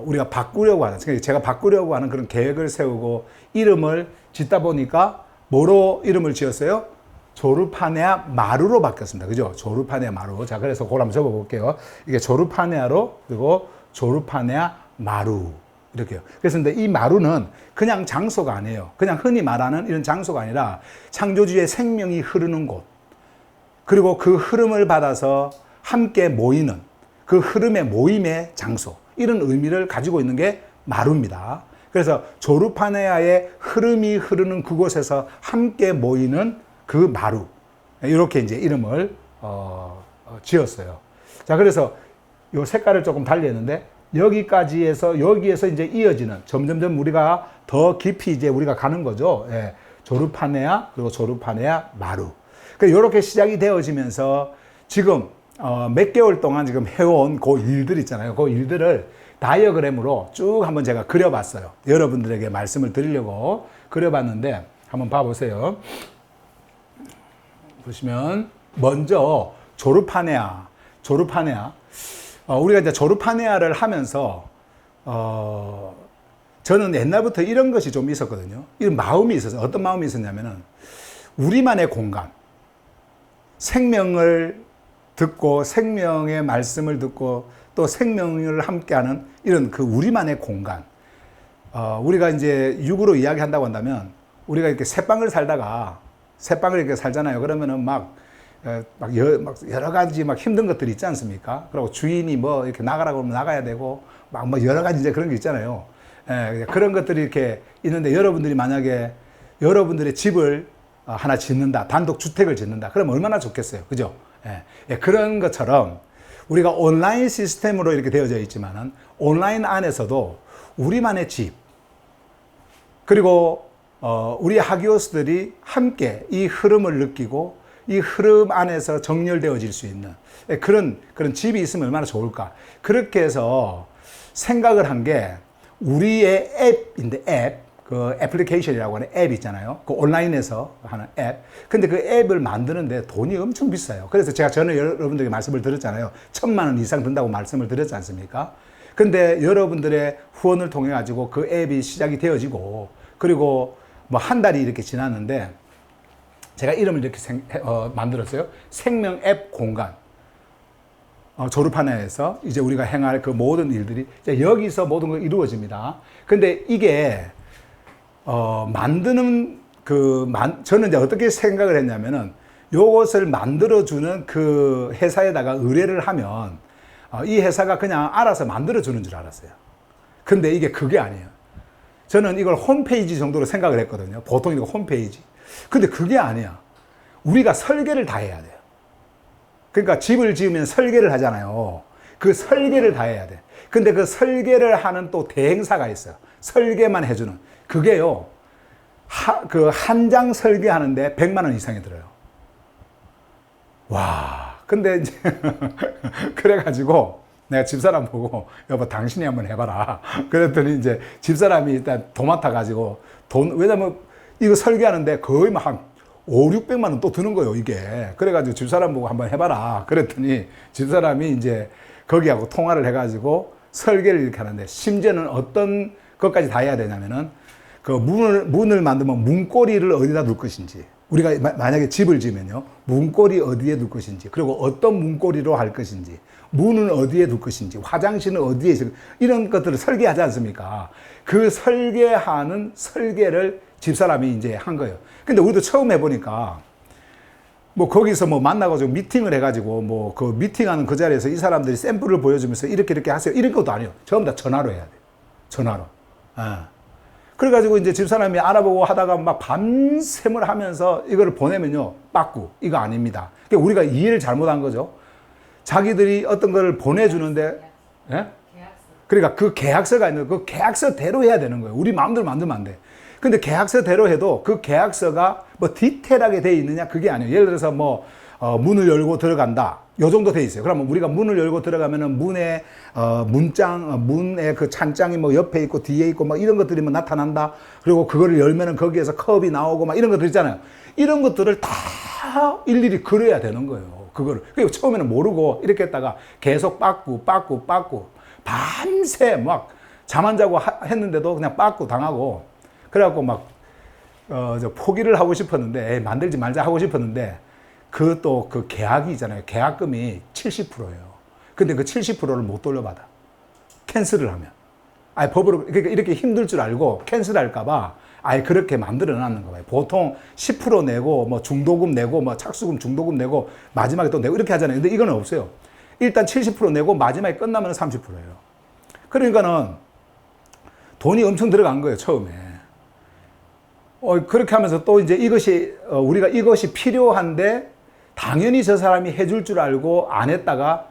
우리가 바꾸려고 하는, 제가 바꾸려고 하는 그런 계획을 세우고 이름을 짓다 보니까 뭐로 이름을 지었어요? 조르파네아 마루로 바뀌었습니다. 그죠? 조르파네아 마루. 자, 그래서 그걸 한번 적어 볼게요. 이게 조르파네아로, 그리고 조르파네아 마루. 이렇게요. 그래서 근데 이 마루는 그냥 장소가 아니에요. 그냥 흔히 말하는 이런 장소가 아니라 창조주의 생명이 흐르는 곳. 그리고 그 흐름을 받아서 함께 모이는 그 흐름의 모임의 장소. 이런 의미를 가지고 있는 게 마루입니다. 그래서 조르파네아의 흐름이 흐르는 그곳에서 함께 모이는 그 마루. 이렇게 이제 이름을 지었어요. 자, 그래서 이 색깔을 조금 달리 했는데 여기서 이제 이어지는 점점점 우리가 더 깊이 이제 우리가 가는 거죠. 예. 조르파네아 그리고 조르파네아 마루. 이렇게 시작이 되어지면서 지금 몇 개월 동안 지금 해온 그 일들 있잖아요. 그 일들을 다이어그램으로 쭉 한번 제가 그려봤어요. 여러분들에게 말씀을 드리려고 그려봤는데 한번 봐보세요. 보시면 먼저 조르파네아. 우리가 이제 조르파네아를 하면서 저는 옛날부터 이런 것이 좀 있었거든요. 이런 마음이 있었어요. 어떤 마음이 있었냐면은 우리만의 공간, 생명을 듣고 생명의 말씀을 듣고 또 생명을 함께하는 이런 그 우리만의 공간. 우리가 이제 육으로 이야기한다고 한다면 우리가 이렇게 새방을 이렇게 살잖아요. 그러면은 막 여러 가지 막 힘든 것들이 있지 않습니까? 그리고 주인이 뭐 이렇게 나가라고 하면 나가야 되고 막 뭐 여러 가지 이제 그런 게 있잖아요. 그런 것들이 이렇게 있는데 여러분들이 만약에 여러분들의 집을 하나 짓는다, 단독 주택을 짓는다, 그러면 얼마나 좋겠어요. 그죠? 그런 것처럼 우리가 온라인 시스템으로 이렇게 되어져 있지만은 온라인 안에서도 우리만의 집, 그리고 우리 하기오스들이 함께 이 흐름을 느끼고 이 흐름 안에서 정렬되어질 수 있는 그런 집이 있으면 얼마나 좋을까. 그렇게 해서 생각을 한 게 우리의 앱인데 그 애플리케이션이라고 하는 앱 있잖아요. 그 온라인에서 하는 앱. 근데 그 앱을 만드는데 돈이 엄청 비싸요. 그래서 제가 전에 여러분들에게 말씀을 드렸잖아요. 1,000만 원 이상 든다고 말씀을 드렸지 않습니까? 근데 여러분들의 후원을 통해 가지고 그 앱이 시작이 되어지고, 그리고 뭐 한 달이 이렇게 지났는데 제가 이름을 이렇게 만들었어요. 생명 앱 공간. 조르파나에서 이제 우리가 행할 그 모든 일들이 이제 여기서 모든 걸 이루어집니다. 근데 이게 저는 이제 어떻게 생각을 했냐면은 요것을 만들어주는 그 회사에다가 의뢰를 하면 이 회사가 그냥 알아서 만들어주는 줄 알았어요. 근데 이게 그게 아니에요. 저는 이걸 홈페이지 정도로 생각을 했거든요. 보통 이거 홈페이지. 근데 그게 아니야. 우리가 설계를 다 해야 돼요. 그러니까 집을 지으면 설계를 하잖아요. 그 설계를 다 해야 돼. 근데 그 설계를 하는 또 대행사가 있어요. 설계만 해주는. 그게요, 그 한 장 설계하는데 100만 원 이상이 들어요. 와, 근데 이제, 그래가지고 내가 집사람 보고, 여보, 당신이 한번 해봐라. 그랬더니 이제 집사람이 일단 도맡아가지고 왜냐면 이거 설계하는데 거의 막 한 5, 600만 원 또 드는 거예요, 이게. 그래가지고 집사람 보고 한번 해봐라. 그랬더니 집사람이 이제 거기하고 통화를 해가지고 설계를 이렇게 하는데, 심지어는 어떤 것까지 다 해야 되냐면은 그 문을 만들면 문고리를 어디다 둘 것인지, 우리가 만약에 집을 지으면요, 문고리 어디에 둘 것인지, 그리고 어떤 문고리로 할 것인지, 문은 어디에 둘 것인지, 화장실은 어디에 있을, 이런 것들을 설계하지 않습니까? 그 설계하는 설계를 집사람이 이제 한 거예요. 근데 우리도 처음 해보니까 뭐 거기서 뭐 만나가지고 미팅을 해가지고 뭐 그 미팅하는 그 자리에서 이 사람들이 샘플을 보여주면서 이렇게 하세요, 이런 것도 아니에요. 전부 다 전화로 해야 돼요. 전화로. 그래가지고 이제 집사람이 알아보고 하다가 막 밤샘을 하면서 이거를 보내면요, 빠꾸, 이거 아닙니다. 그러니까 우리가 이해를 잘못한 거죠. 자기들이 어떤 걸 보내주는데, 예? 그러니까 그 계약서가 있는데 그 계약서대로 해야 되는 거예요. 우리 마음대로 만들면 안 돼. 근데 계약서대로 해도 그 계약서가 뭐 디테일하게 돼 있느냐, 그게 아니에요. 예를 들어서 뭐 문을 열고 들어간다, 요 정도 돼 있어요. 그러면 우리가 문을 열고 들어가면은 문에 문의 그 찬장이 뭐 옆에 있고 뒤에 있고 막 이런 것들이 뭐 나타난다. 그리고 그거를 열면은 거기에서 컵이 나오고 막 이런 것들 있잖아요. 이런 것들을 다 일일이 그려야 되는 거예요. 그거를. 그리고 처음에는 모르고 이렇게 했다가 계속 빠꾸 밤새 막 잠 안 자고 했는데도 그냥 빠꾸 당하고, 그래갖고 막 포기를 하고 싶었는데, 만들지 말자 하고 싶었는데, 그 계약이 있잖아요. 계약금이 70%예요. 근데 그 70%를 못 돌려받아. 캔슬을 하면. 아예 법으로, 그러니까 이렇게 힘들 줄 알고 캔슬할까봐 아예 그렇게 만들어 놨는 거예요. 보통 10% 내고, 뭐 중도금 내고, 뭐 착수금, 중도금 내고, 마지막에 또 내고 이렇게 하잖아요. 근데 이거는 없어요. 일단 70% 내고 마지막에 끝나면 30%예요. 그러니까는 돈이 엄청 들어간 거예요, 처음에. 그렇게 하면서 또 이제 우리가 이것이 필요한데, 당연히 저 사람이 해줄 줄 알고 안 했다가,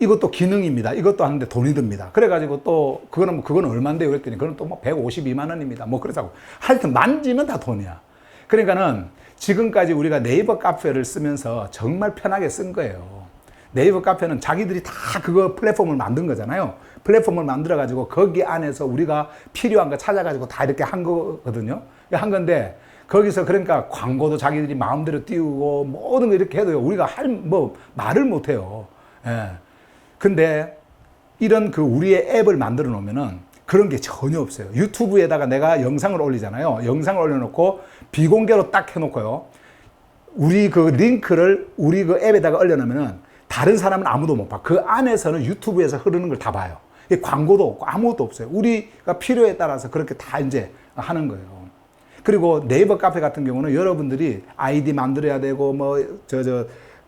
이것도 기능입니다. 이것도 하는데 돈이 듭니다. 그래가지고 또, 그거는 얼만데요? 그랬더니, 그건 또 뭐 152만 원입니다. 뭐 그러자고. 하여튼 만지면 다 돈이야. 그러니까는 지금까지 우리가 네이버 카페를 쓰면서 정말 편하게 쓴 거예요. 네이버 카페는 자기들이 다 그거 플랫폼을 만든 거잖아요. 플랫폼을 만들어가지고 거기 안에서 우리가 필요한 거 찾아가지고 다 이렇게 한 거거든요. 한 건데, 거기서 그러니까 광고도 자기들이 마음대로 띄우고 모든 거 이렇게 해도요, 우리가 말을 못 해요. 예. 근데 이런 우리의 앱을 만들어 놓으면은 그런 게 전혀 없어요. 유튜브에다가 내가 영상을 올리잖아요. 영상을 올려놓고 비공개로 딱 해놓고요, 우리 그 링크를 우리 그 앱에다가 올려놓으면은 다른 사람은 아무도 못 봐. 그 안에서는 유튜브에서 흐르는 걸 다 봐요. 광고도 없고 아무것도 없어요. 우리가 필요에 따라서 그렇게 다 이제 하는 거예요. 그리고 네이버 카페 같은 경우는 여러분들이 아이디 만들어야 되고,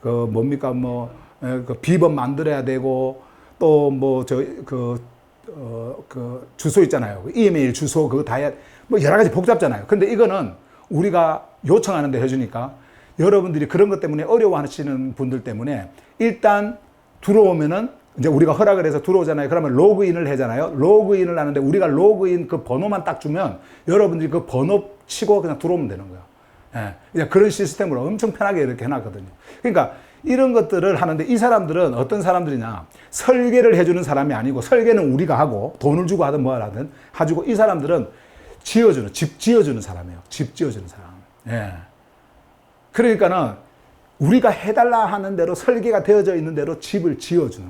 그 비번 만들어야 되고, 또 주소 있잖아요. 이메일 주소 그거 다 해야, 뭐 여러 가지 복잡잖아요. 근데 이거는 우리가 요청하는데 해주니까, 여러분들이 그런 것 때문에 어려워하시는 분들 때문에 일단 들어오면은 이제 우리가 허락을 해서 들어오잖아요. 그러면 로그인을 하잖아요. 로그인을 하는데 우리가 로그인 그 번호만 딱 주면 여러분들이 그 번호 치고 그냥 들어오면 되는 거예요. 예. 그런 시스템으로 엄청 편하게 이렇게 해놨거든요. 그러니까 이런 것들을 하는데 이 사람들은 어떤 사람들이냐. 설계를 해주는 사람이 아니고 설계는 우리가 하고 돈을 주고 하든 뭐 하든 해주고 이 사람들은 집 지어주는 사람이에요. 집 지어주는 사람. 예. 그러니까는 우리가 해달라 하는 대로 설계가 되어져 있는 대로 집을 지어주는.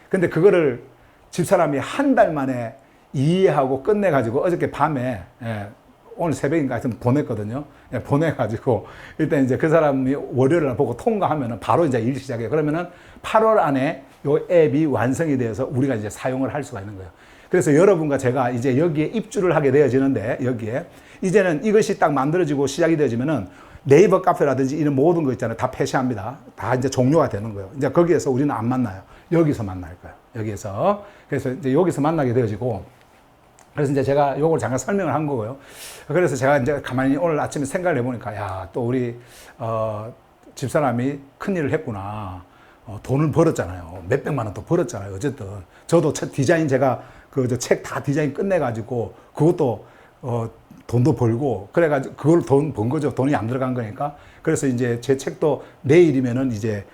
근데 그거를 집사람이 한 달 만에 이해하고 끝내가지고 어저께 밤에, 예, 오늘 새벽인가 하여튼 보냈거든요. 예, 보내가지고 일단 이제 그 사람이 월요일날 보고 통과하면은 바로 이제 일 시작해요. 그러면은 8월 안에 요 앱이 완성이 되어서 우리가 이제 사용을 할 수가 있는 거예요. 그래서 여러분과 제가 이제 여기에 입주를 하게 되어지는데 여기에 이제는 이것이 딱 만들어지고 시작이 되어지면은 네이버 카페라든지 이런 모든 거 있잖아요. 다 폐쇄합니다. 다 이제 종료가 되는 거예요. 이제 거기에서 우리는 안 만나요. 여기서 만날 거예요. 여기에서. 그래서 이제 여기서 만나게 되어지고 그래서 이제 제가 요걸 잠깐 설명을 한 거고요. 그래서 제가 이제 가만히 오늘 아침에 생각을 해보니까 야, 또 우리, 집사람이 큰일을 했구나. 돈을 벌었잖아요. 몇백만 원 또 벌었잖아요. 어쨌든. 저도 디자인 제가 그 책 다 디자인 끝내가지고 그것도, 돈도 벌고 그래가지고 그걸 돈 번 거죠. 돈이 안 들어간 거니까. 그래서 이제 제 책도 내일이면은 이제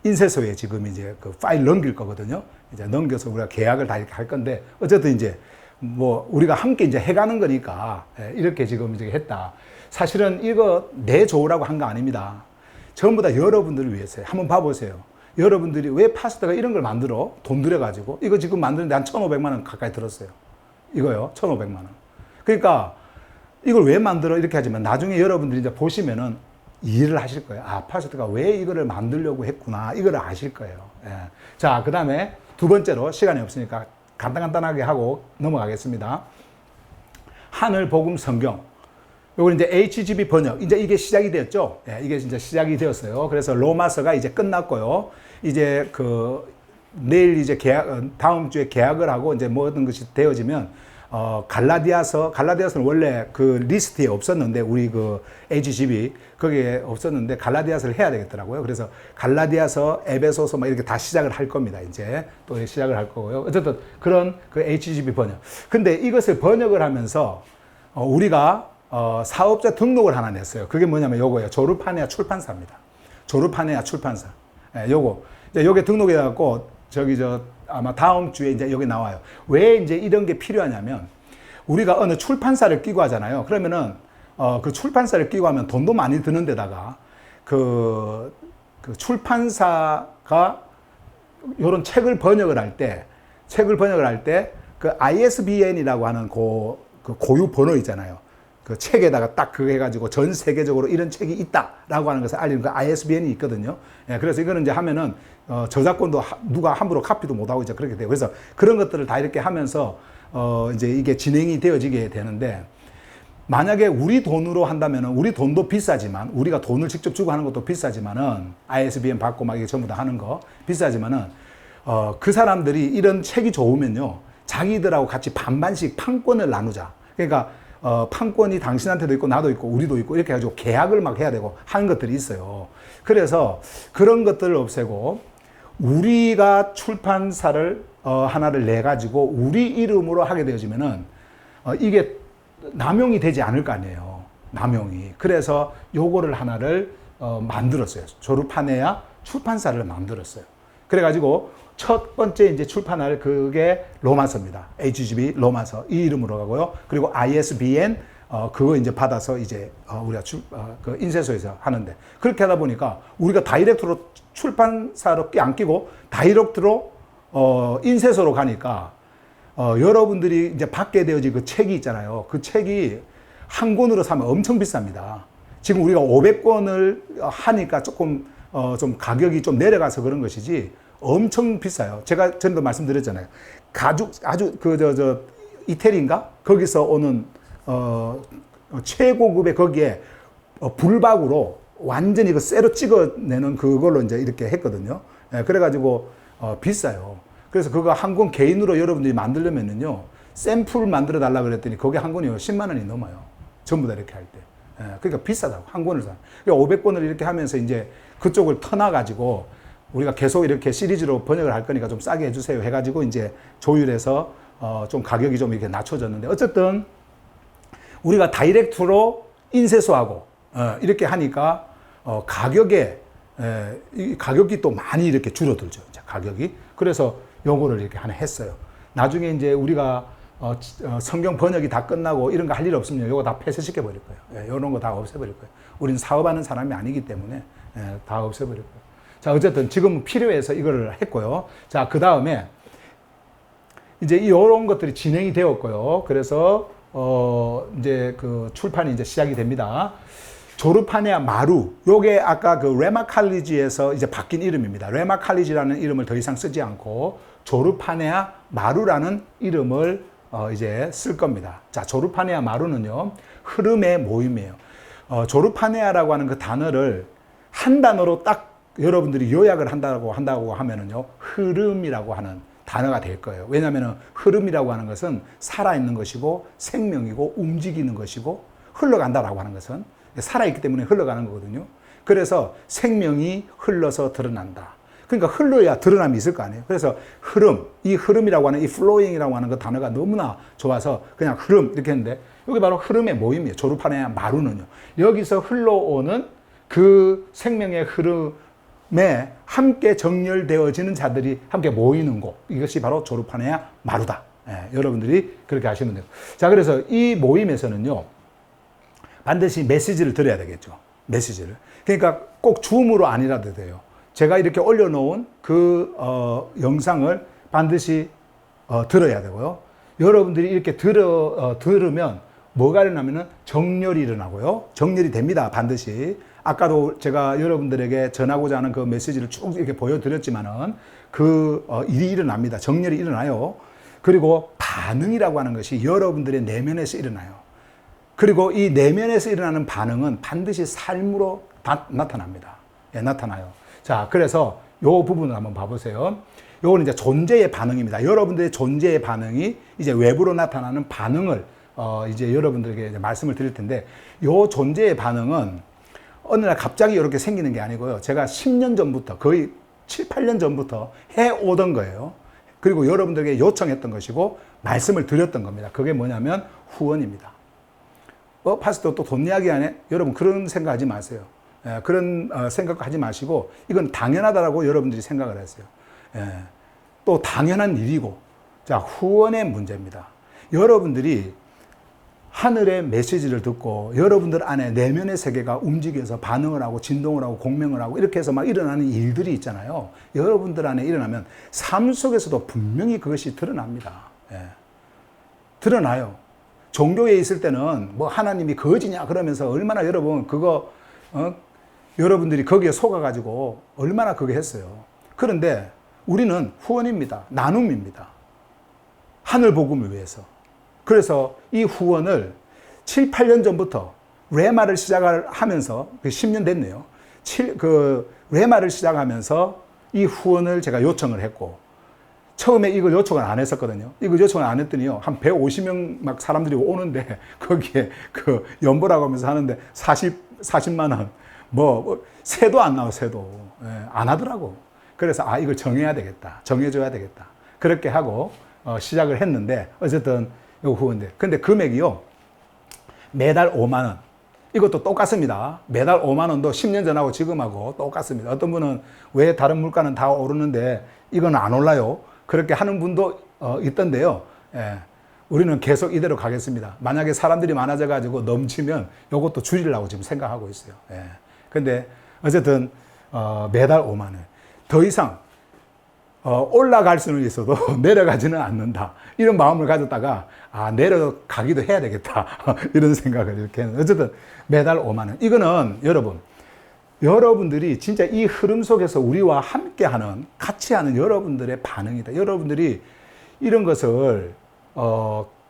인쇄소에 지금 이제 그 파일 넘길 거거든요. 이제 넘겨서 우리가 계약을 다 이렇게 할 건데 어쨌든 이제 뭐 우리가 함께 이제 해가는 거니까 이렇게 지금 이제 했다. 사실은 이거 내 좋으라고 한 거 아닙니다. 전부 다 여러분들을 위해서요. 한번 봐보세요. 여러분들이 왜 파스타가 이런 걸 만들어? 돈 들여가지고. 이거 지금 만드는데 한 1,500만 원 가까이 들었어요. 이거요. 1,500만 원. 그러니까 이걸 왜 만들어? 이렇게 하지만 나중에 여러분들이 이제 보시면은 이해를 하실 거예요. 아, 파스타가 왜 이거를 만들려고 했구나. 이걸 아실 거예요. 예. 자, 그 다음에 두 번째로 시간이 없으니까 간단하게 하고 넘어가겠습니다. 하늘 복음 성경. 요건 이제 HGB 번역. 이제 이게 시작이 되었죠. 예, 이게 진짜 시작이 되었어요. 그래서 로마서가 이제 끝났고요. 이제 내일 이제 다음 주에 계약을 하고 이제 모든 것이 되어지면 갈라디아서는 원래 그 리스트에 없었는데, 우리 그 HGB, 거기에 없었는데, 갈라디아서를 해야 되겠더라고요. 그래서 갈라디아서, 에베소서 막 이렇게 다 시작을 할 겁니다. 이제 또 시작을 할 거고요. 어쨌든 그런 그 HGB 번역. 근데 이것을 번역을 하면서, 우리가, 사업자 등록을 하나 냈어요. 그게 뭐냐면 요거예요. 조르파네아 출판사입니다. 조르파네아 출판사. 예, 요게 등록해갖고, 아마 다음 주에 이제 여기 나와요. 왜 이제 이런 게 필요하냐면, 우리가 어느 출판사를 끼고 하잖아요. 그러면은, 그 출판사를 끼고 하면 돈도 많이 드는 데다가, 그 출판사가 요런 책을 번역을 할 때, 그 ISBN이라고 하는 그 고유 번호 있잖아요. 그 책에다가 딱 그거 해가지고 전 세계적으로 이런 책이 있다라고 하는 것을 알리는 그 ISBN이 있거든요. 예, 그래서 이거는 이제 하면은, 저작권도 누가 함부로 카피도 못하고 이제 그렇게 돼요. 그래서 그런 것들을 다 이렇게 하면서, 이제 이게 진행이 되어지게 되는데, 만약에 우리 돈으로 한다면은 우리 돈도 비싸지만, 우리가 돈을 직접 주고 하는 것도 비싸지만은, ISBN 받고 막 이게 전부 다 하는 거 비싸지만은, 그 사람들이 이런 책이 좋으면요, 자기들하고 같이 반반씩 판권을 나누자. 그러니까, 판권이 당신한테도 있고 나도 있고 우리도 있고 이렇게 해가지고 계약을 막 해야 되고 하는 것들이 있어요. 그래서 그런 것들을 없애고 우리가 출판사를 하나를 내 가지고 우리 이름으로 하게 되어지면은 이게 남용이 되지 않을 거 아니에요. 남용이. 그래서 요거를 하나를 만들었어요. 조르파네아 출판사를 만들었어요. 그래가지고 첫 번째 이제 출판할 그게 로마서입니다. HGB 로마서 이 이름으로 가고요. 그리고 ISBN 그거 이제 받아서 이제 우리가 그 인쇄소에서 하는데, 그렇게 하다 보니까 우리가 다이렉트로 출판사로 안 끼고 다이렉트로 인쇄소로 가니까 여러분들이 이제 받게 되어진 그 책이 있잖아요. 그 책이 한 권으로 사면 엄청 비쌉니다. 지금 우리가 500권을 하니까 조금 좀 가격이 좀 내려가서 그런 것이지 엄청 비싸요. 제가 전에도 말씀드렸잖아요. 아주 이태리인가? 거기서 오는 최고급의 거기에 불박으로 완전히 그 쇠로 찍어내는 그걸로 이제 이렇게 했거든요. 예, 그래가지고 비싸요. 그래서 그거 한 권 개인으로 여러분들이 만들려면은요, 샘플 만들어 달라 그랬더니 거기 한 권이 10만 원이 넘어요. 전부 다 이렇게 할 때. 예, 그러니까 비싸다고 한 권을 사. 그러니까 500권을 이렇게 하면서 이제 그쪽을 터놔가지고 우리가 계속 이렇게 시리즈로 번역을 할 거니까 좀 싸게 해주세요 해가지고 이제 조율해서 좀 가격이 좀 이렇게 낮춰졌는데, 어쨌든 우리가 다이렉트로 인쇄소하고 이렇게 하니까 가격에 이 가격이 또 많이 이렇게 줄어들죠. 이제 가격이. 그래서 요거를 이렇게 하나 했어요. 나중에 이제 우리가 성경 번역이 다 끝나고 이런 거 할 일 없으면 요거 다 폐쇄시켜 버릴 거예요. 이런 거 다 없애버릴 거예요. 우리는 사업하는 사람이 아니기 때문에 다 없애버릴 거예요. 자, 어쨌든 지금 필요해서 이거를 했고요. 자, 그 다음에 이제 이런 것들이 진행이 되었고요. 그래서 이제 그 출판이 이제 시작이 됩니다. 조르파네아 마루. 요게 아까 그 레마 칼리지에서 이제 바뀐 이름입니다. 레마 칼리지라는 이름을 더 이상 쓰지 않고 조르파네아 마루라는 이름을 이제 쓸 겁니다. 자, 조르파네아 마루는요, 흐름의 모임이에요. 조르파네아라고 하는 그 단어를 한 단어로 딱 여러분들이 요약을 한다고 하면은요, 흐름이라고 하는 단어가 될 거예요. 왜냐하면 흐름이라고 하는 것은 살아있는 것이고 생명이고 움직이는 것이고 흘러간다라고 하는 것은 살아있기 때문에 흘러가는 거거든요. 그래서 생명이 흘러서 드러난다. 그러니까 흘러야 드러남이 있을 거 아니에요. 그래서 흐름, 이 흐름이라고 하는 이 flowing이라고 하는 그 단어가 너무나 좋아서 그냥 흐름 이렇게 했는데 여기 바로 흐름의 모임이에요. 조르파네아 마루는요. 여기서 흘러오는 그 생명의 흐름에 함께 정렬되어지는 자들이 함께 모이는 곳. 이것이 바로 조르파네아 마루다. 여러분들이 그렇게 하시면 돼요. 자, 그래서 이 모임에서는요, 반드시 메시지를 드려야 되겠죠. 메시지를. 그러니까 꼭 줌으로 아니라도 돼요. 제가 이렇게 올려놓은 그 영상을 반드시 들어야 되고요. 여러분들이 이렇게 들으면 뭐가 일어나면은 정렬이 일어나고요. 정렬이 됩니다. 반드시. 아까도 제가 여러분들에게 전하고자 하는 그 메시지를 쭉 이렇게 보여드렸지만은 그 일이 일어납니다. 정렬이 일어나요. 그리고 반응이라고 하는 것이 여러분들의 내면에서 일어나요. 그리고 이 내면에서 일어나는 반응은 반드시 삶으로 나타납니다. 예, 나타나요. 자, 그래서 요 부분을 한번 봐보세요. 요거는 이제 존재의 반응입니다. 여러분들의 존재의 반응이 이제 외부로 나타나는 반응을 이제 여러분들에게 이제 말씀을 드릴 텐데, 요 존재의 반응은 어느 날 갑자기 이렇게 생기는 게 아니고요. 제가 10년 전부터 거의 7, 8년 전부터 해오던 거예요. 그리고 여러분들에게 요청했던 것이고 말씀을 드렸던 겁니다. 그게 뭐냐면 후원입니다. 파스터 또 돈 이야기 하네? 여러분 그런 생각하지 마세요. 그런 생각하지 마시고 이건 당연하다라고 여러분들이 생각을 하세요. 또 당연한 일이고, 자, 후원의 문제입니다. 여러분들이 하늘의 메시지를 듣고 여러분들 안에 내면의 세계가 움직여서 반응을 하고 진동을 하고 공명을 하고 이렇게 해서 막 일어나는 일들이 있잖아요. 여러분들 안에 일어나면 삶 속에서도 분명히 그것이 드러납니다. 드러나요. 종교에 있을 때는 뭐 하나님이 거지냐 그러면서 얼마나 여러분 그거 여러분들이 거기에 속아가지고 얼마나 그거 했어요. 그런데 우리는 후원입니다. 나눔입니다. 하늘 복음을 위해서. 그래서 이 후원을 7, 8년 전부터 레마를 시작을 하면서 10년 됐네요. 레마를 시작하면서 이 후원을 제가 요청을 했고, 처음에 이걸 요청을 안 했었거든요. 이걸 요청을 안 했더니요, 한 150명 막 사람들이 오는데, 거기에 그 연보라고 하면서 하는데 40만 원, 새도 안 나와, 새도. 안 하더라고. 그래서, 이걸 정해야 되겠다. 정해줘야 되겠다. 그렇게 하고, 시작을 했는데, 어쨌든, 요 후원대. 근데 금액이요, 매달 5만 원. 이것도 똑같습니다. 매달 5만 원도 10년 전하고 지금하고 똑같습니다. 어떤 분은 왜 다른 물가는 다 오르는데 이건 안 올라요? 그렇게 하는 분도 있던데요. 우리는 계속 이대로 가겠습니다. 만약에 사람들이 많아져가지고 넘치면 이것도 줄이려고 지금 생각하고 있어요. 근데 어쨌든 매달 5만 원. 더 이상 올라갈 수는 있어도 내려가지는 않는다. 이런 마음을 가졌다가 내려가기도 해야 되겠다. 이런 생각을 이렇게 했는데, 어쨌든 매달 5만 원. 이거는 여러분들이 진짜 이 흐름 속에서 우리와 함께하는, 같이 하는 여러분들의 반응이다. 여러분들이 이런 것을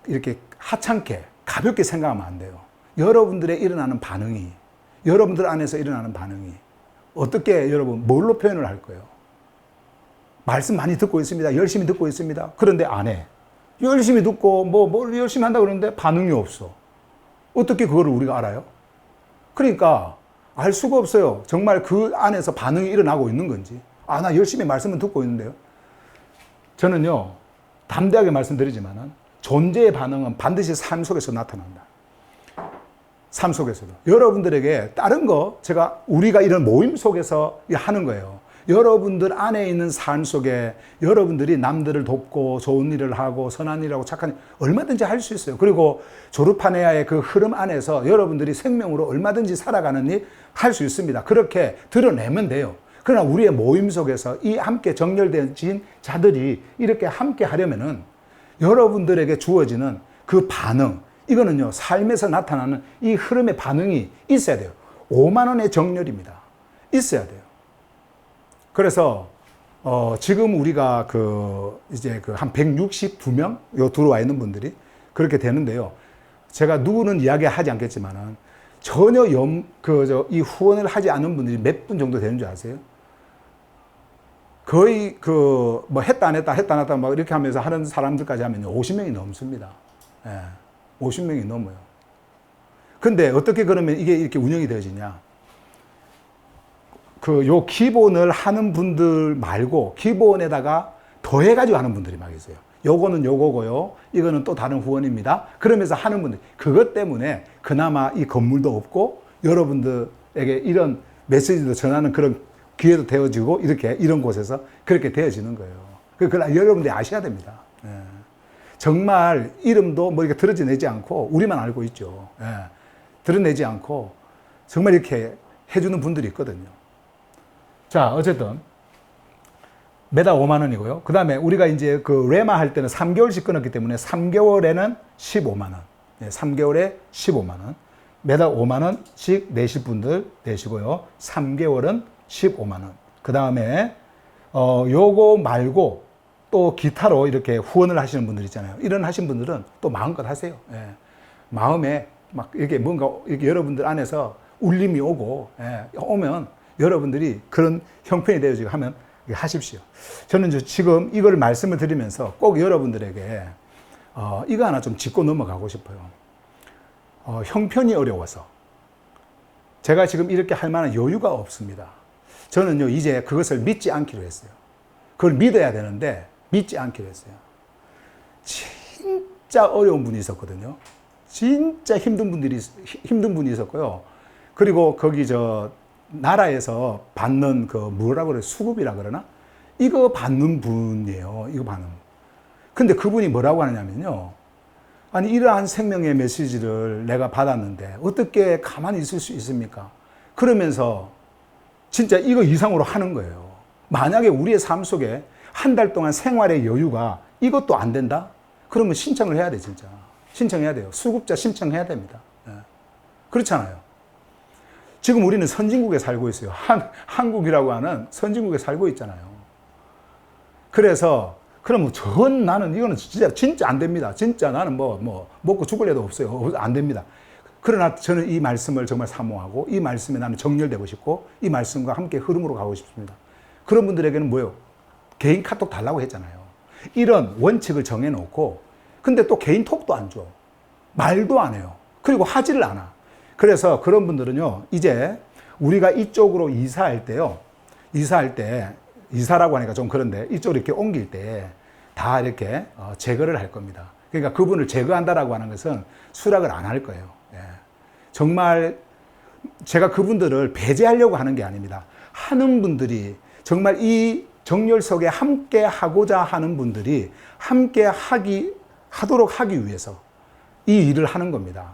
이렇게 하찮게 가볍게 생각하면 안 돼요. 여러분들의 일어나는 반응이, 여러분들 안에서 일어나는 반응이 어떻게 여러분 뭘로 표현을 할 거예요? 말씀 많이 듣고 있습니다. 열심히 듣고 있습니다. 그런데 안 해. 열심히 듣고 뭘 열심히 한다 그러는데 반응이 없어. 어떻게 그거를 우리가 알아요? 그러니까 알 수가 없어요. 정말 그 안에서 반응이 일어나고 있는 건지. 나 열심히 말씀은 듣고 있는데요. 저는요, 담대하게 말씀드리지만은 존재의 반응은 반드시 삶 속에서 나타난다. 삶 속에서도. 여러분들에게 다른 거 우리가 이런 모임 속에서 하는 거예요. 여러분들 안에 있는 삶 속에 여러분들이 남들을 돕고 좋은 일을 하고 선한 일하고 착한 일 얼마든지 할 수 있어요. 그리고 조르파네아의 그 흐름 안에서 여러분들이 생명으로 얼마든지 살아가는 일 할 수 있습니다. 그렇게 드러내면 돼요. 그러나 우리의 모임 속에서 이 함께 정렬된 자들이 이렇게 함께 하려면은 여러분들에게 주어지는 그 반응, 이거는요, 삶에서 나타나는 이 흐름의 반응이 있어야 돼요. 5만 원의 정렬입니다. 있어야 돼요. 그래서, 지금 우리가 이제 한 162명? 들어와 있는 분들이 그렇게 되는데요. 제가 누구는 이야기하지 않겠지만은 전혀 이 후원을 하지 않은 분들이 몇 분 정도 되는 줄 아세요? 거의 뭐 했다 안 했다 막 이렇게 하면서 하는 사람들까지 하면요, 50명이 넘습니다. 예, 50명이 넘어요. 근데 어떻게 그러면 이게 이렇게 운영이 되어지냐? 요 기본을 하는 분들 말고 기본에다가 더해가지고 하는 분들이 막 있어요. 요거는 요거고요. 이거는 또 다른 후원입니다. 그러면서 하는 분들. 그것 때문에 그나마 이 건물도 없고 여러분들에게 이런 메시지도 전하는 그런 기회도 되어지고 이런 곳에서 그렇게 되어지는 거예요. 그러나 여러분들이 아셔야 됩니다. 예. 정말 이름도 뭐 이렇게 드러내지 않고 우리만 알고 있죠. 예. 드러내지 않고 정말 이렇게 해주는 분들이 있거든요. 자, 어쨌든 매달 5만 원이고요. 그 다음에 우리가 이제 레마 할 때는 3개월씩 끊었기 때문에 3개월에는 15만 원. 네, 3개월에 15만 원. 매달 5만 원씩 내실 분들 내시고요. 3개월은 15만 원. 그 다음에 요거 말고 또 기타로 이렇게 후원을 하시는 분들 있잖아요. 이런 하신 분들은 또 마음껏 하세요. 예. 마음에 막 이렇게 뭔가 이렇게 여러분들 안에서 울림이 오고 오면 여러분들이 그런 형편이 되어지고 하면 하십시오. 저는 지금 이걸 말씀을 드리면서 꼭 여러분들에게 이거 하나 좀 짚고 넘어가고 싶어요. 형편이 어려워서 제가 지금 이렇게 할 만한 여유가 없습니다. 저는요, 이제 그것을 믿지 않기로 했어요. 그걸 믿어야 되는데 믿지 않기로 했어요. 진짜 어려운 분이 있었거든요. 진짜 힘든 분이 있었고요. 그리고 거기 나라에서 받는 뭐라 그래, 수급이라 그러나? 이거 받는 분이에요. 이거 받는. 근데 그분이 뭐라고 하느냐면요. 아니, 이러한 생명의 메시지를 내가 받았는데 어떻게 가만히 있을 수 있습니까? 그러면서 진짜 이거 이상으로 하는 거예요. 만약에 우리의 삶 속에 한 달 동안 생활의 여유가 이것도 안 된다? 그러면 신청을 해야 돼, 진짜. 신청해야 돼요. 수급자 신청해야 됩니다. 그렇잖아요. 지금 우리는 선진국에 살고 있어요. 한국이라고 하는 선진국에 살고 있잖아요. 그래서, 그럼 나는 이거는 진짜 안 됩니다. 진짜 나는 먹고 죽을 애도 없어요. 안 됩니다. 그러나 저는 이 말씀을 정말 사모하고 이 말씀에 나는 정렬되고 싶고 이 말씀과 함께 흐름으로 가고 싶습니다. 그런 분들에게는 뭐예요? 개인 카톡 달라고 했잖아요. 이런 원칙을 정해놓고 근데 또 개인 톡도 안 줘. 말도 안 해요. 그리고 하지를 않아. 그래서 그런 분들은요, 이제 우리가 이쪽으로 이사할 때요, 이사라고 하니까 좀 그런데 이쪽으로 이렇게 옮길 때 다 이렇게 제거를 할 겁니다. 그러니까 그분을 제거한다라고 하는 것은 수락을 안 할 거예요. 예. 정말 제가 그분들을 배제하려고 하는 게 아닙니다. 하는 분들이 정말 이 정열석에 함께 하고자 하는 분들이 함께 하도록 하기 위해서 이 일을 하는 겁니다.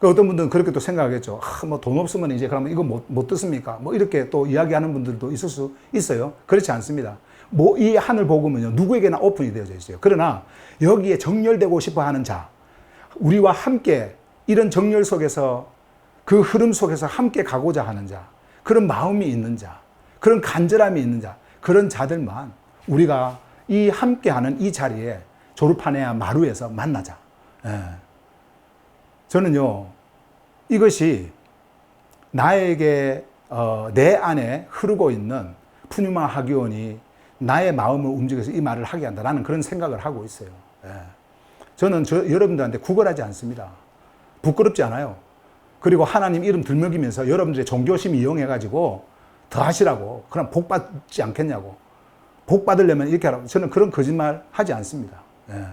어떤 분들은 그렇게 또 생각하겠죠. 뭐 돈 없으면 이제 그러면 이거 못 듣습니까? 뭐 이렇게 또 이야기하는 분들도 있을 수 있어요. 그렇지 않습니다. 이 하늘 복음은요, 누구에게나 오픈이 되어져 있어요. 그러나 여기에 정렬되고 싶어 하는 자, 우리와 함께 이런 정렬 속에서 그 흐름 속에서 함께 가고자 하는 자, 그런 마음이 있는 자, 그런 간절함이 있는 자, 그런 자들만 우리가 이 함께하는 이 자리에 조르파네아 마루에서 만나자. 예. 저는요, 이것이 나에게 내 안에 흐르고 있는 푸뉴마 하기원이 나의 마음을 움직여서 이 말을 하게 한다. 나는 그런 생각을 하고 있어요. 예. 저는 여러분들한테 구걸하지 않습니다. 부끄럽지 않아요. 그리고 하나님 이름 들먹이면서 여러분들의 종교심 이용해가지고 더 하시라고. 그럼 복 받지 않겠냐고. 복 받으려면 이렇게 하라고. 저는 그런 거짓말 하지 않습니다. 예.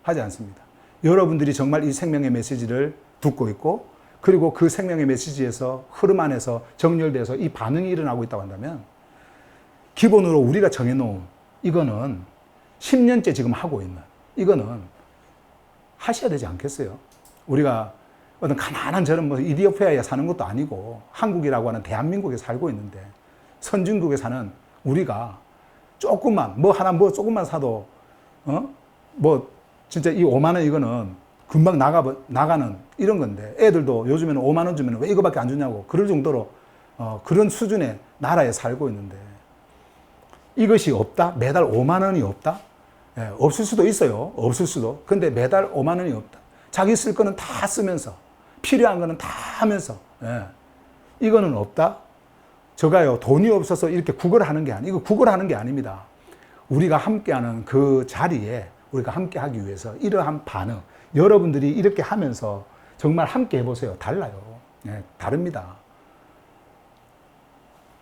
하지 않습니다. 여러분들이 정말 이 생명의 메시지를 듣고 있고 그리고 그 생명의 메시지에서 흐름 안에서 정렬돼서 이 반응이 일어나고 있다고 한다면 기본으로 우리가 정해놓은 이거는 10년째 지금 하고 있는 이거는 하셔야 되지 않겠어요? 우리가 어떤 가난한 저런 뭐 이디오피아에 사는 것도 아니고 한국이라고 하는 대한민국에 살고 있는데 선진국에 사는 우리가 조금만 뭐 하나 뭐 조금만 사도 뭐 진짜 이 5만 원 이거는 금방 나가는 이런 건데 애들도 요즘에는 5만 원 주면 왜 이거밖에 안 주냐고 그럴 정도로 그런 수준의 나라에 살고 있는데 이것이 없다? 매달 5만 원이 없다? 예, 없을 수도 있어요. 없을 수도. 근데 매달 5만 원이 없다. 자기 쓸 거는 다 쓰면서 필요한 거는 다 하면서 이거는 없다? 제가요 돈이 없어서 이렇게 구걸하는 게 아니고 구걸하는 게 아닙니다. 우리가 함께하는 그 자리에 우리가 함께하기 위해서 이러한 반응 여러분들이 이렇게 하면서 정말 함께 해보세요. 달라요. 다릅니다.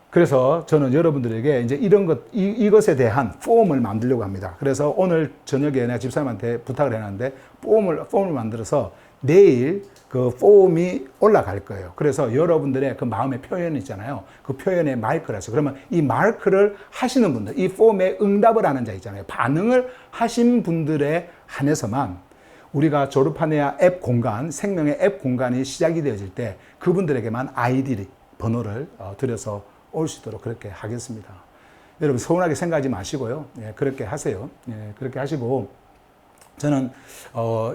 그래서 저는 여러분들에게 이제 이런 것, 이것에 대한 폼을 만들려고 합니다. 그래서 오늘 저녁에 내가 집사님한테 부탁을 해놨는데 폼을 만들어서 내일 그 폼이 올라갈 거예요. 그래서 여러분들의 그 마음의 표현 있잖아요. 그 표현의 마이크라서. 그러면 이 마이크를 하시는 분들, 이 폼에 응답을 하는 자 있잖아요. 반응을 하신 분들에 한해서만 우리가 조르파네아 앱 공간, 생명의 앱 공간이 시작이 되어질 때 그분들에게만 아이디 번호를 드려서 올 수 있도록 그렇게 하겠습니다. 여러분 서운하게 생각하지 마시고요. 예, 그렇게 하세요. 예, 그렇게 하시고 저는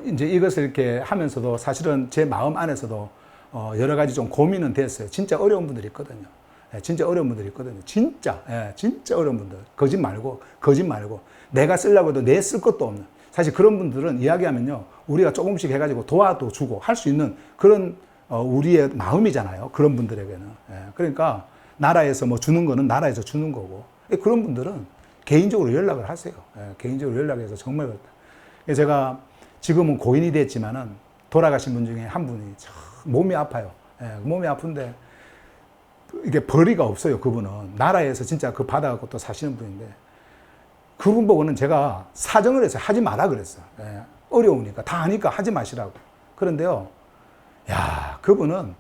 이제 이것을 이렇게 하면서도 사실은 제 마음 안에서도 여러 가지 좀 고민은 됐어요. 진짜 어려운 분들이 있거든요. 예, 진짜 어려운 분들이 있거든요. 진짜 어려운 분들. 거짓 말고 내가 쓰려고 해도 내 쓸 것도 없는. 사실 그런 분들은 이야기하면요. 우리가 조금씩 해가지고 도와도 주고 할 수 있는 그런 우리의 마음이잖아요. 그런 분들에게는. 예, 그러니까 나라에서 뭐 주는 거는 나라에서 주는 거고. 그런 분들은 개인적으로 연락을 하세요. 예, 개인적으로 연락해서 정말 그렇다. 제가 지금은 고인이 됐지만은 돌아가신 분 중에 한 분이 참 몸이 아파요. 예, 몸이 아픈데 이게 벌이가 없어요. 그분은 나라에서 진짜 그 받아갖고 또 사시는 분인데 그분 보고는 제가 사정을 해서 하지 마라 그랬어요. 예, 어려우니까 다 하니까 하지 마시라고. 그런데요, 야 그분은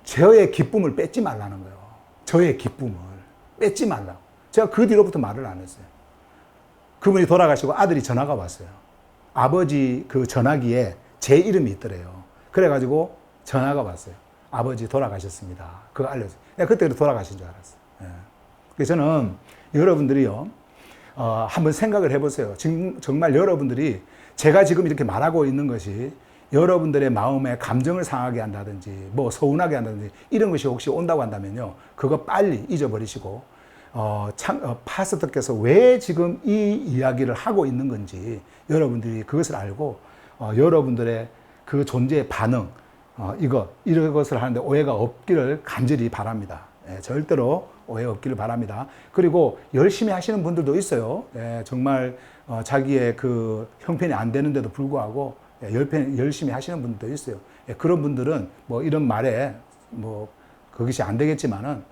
저의 기쁨을 뺏지 말라는 거예요. 저의 기쁨을 뺏지 말라고. 제가 그 뒤로부터 말을 안 했어요. 그분이 돌아가시고 아들이 전화가 왔어요. 아버지 그 전화기에 제 이름이 있더래요. 그래가지고 전화가 왔어요. 아버지 돌아가셨습니다. 그거 알려줘요. 내가 그때 돌아가신 줄 알았어요. 예. 그래서 저는 여러분들이요, 한번 생각을 해보세요. 지금 정말 여러분들이 제가 지금 이렇게 말하고 있는 것이 여러분들의 마음에 감정을 상하게 한다든지 뭐 서운하게 한다든지 이런 것이 혹시 온다고 한다면요, 그거 빨리 잊어버리시고 파스터께서 왜 지금 이 이야기를 하고 있는 건지 여러분들이 그것을 알고 여러분들의 그 존재의 반응 이런 것을 하는데 오해가 없기를 간절히 바랍니다. 예, 절대로 오해 없기를 바랍니다. 그리고 열심히 하시는 분들도 있어요. 예, 정말 자기의 그 형편이 안 되는데도 불구하고 열심히 하시는 분들도 있어요. 예, 그런 분들은 뭐 이런 말에 뭐 그것이 안 되겠지만은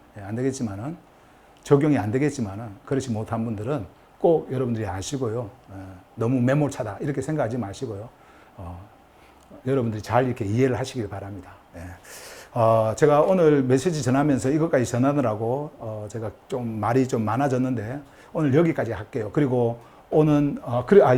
적용이 안 되겠지만은 그렇지 못한 분들은 꼭 여러분들이 아시고요. 너무 매몰차다 이렇게 생각하지 마시고요. 여러분들이 잘 이렇게 이해를 하시길 바랍니다. 예. 제가 오늘 메시지 전하면서 이것까지 전하느라고 제가 좀 말이 좀 많아졌는데 오늘 여기까지 할게요. 그리고 오는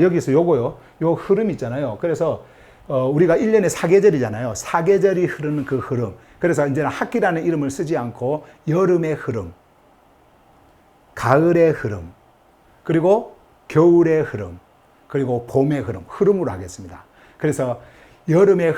여기서 요거요. 요 흐름 있잖아요. 그래서 우리가 1년에 4계절이잖아요. 4계절이 흐르는 그 흐름. 그래서 이제는 학기라는 이름을 쓰지 않고 여름의 흐름, 가을의 흐름, 그리고 겨울의 흐름, 그리고 봄의 흐름으로 하겠습니다. 그래서 여름의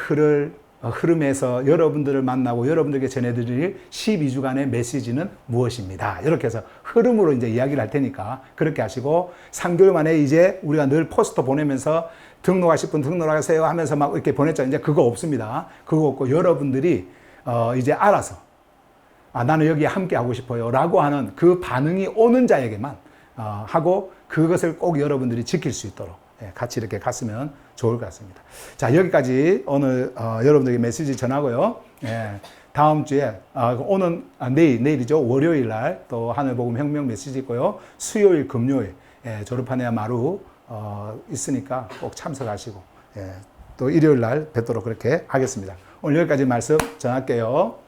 흐름에서 여러분들을 만나고 여러분들에게 전해드릴 12주간의 메시지는 무엇입니다. 이렇게 해서 흐름으로 이제 이야기를 할 테니까 그렇게 하시고 3개월 만에 이제 우리가 늘 포스터 보내면서 등록하실 분 등록하세요 하면서 막 이렇게 보냈죠. 이제 그거 없습니다. 그거 없고 여러분들이 이제 알아서 나는 여기에 함께 하고 싶어요 라고 하는 그 반응이 오는 자에게만 하고 그것을 꼭 여러분들이 지킬 수 있도록 같이 이렇게 갔으면 좋을 것 같습니다. 자, 여기까지 오늘 여러분들에게 메시지 전하고요. 다음 주에 오는 내일이죠. 월요일 날 또 하늘복음 혁명 메시지 있고요. 수요일, 금요일 조르파네아 마루 있으니까 꼭 참석하시고 또 일요일 날 뵙도록 그렇게 하겠습니다. 오늘 여기까지 말씀 전할게요.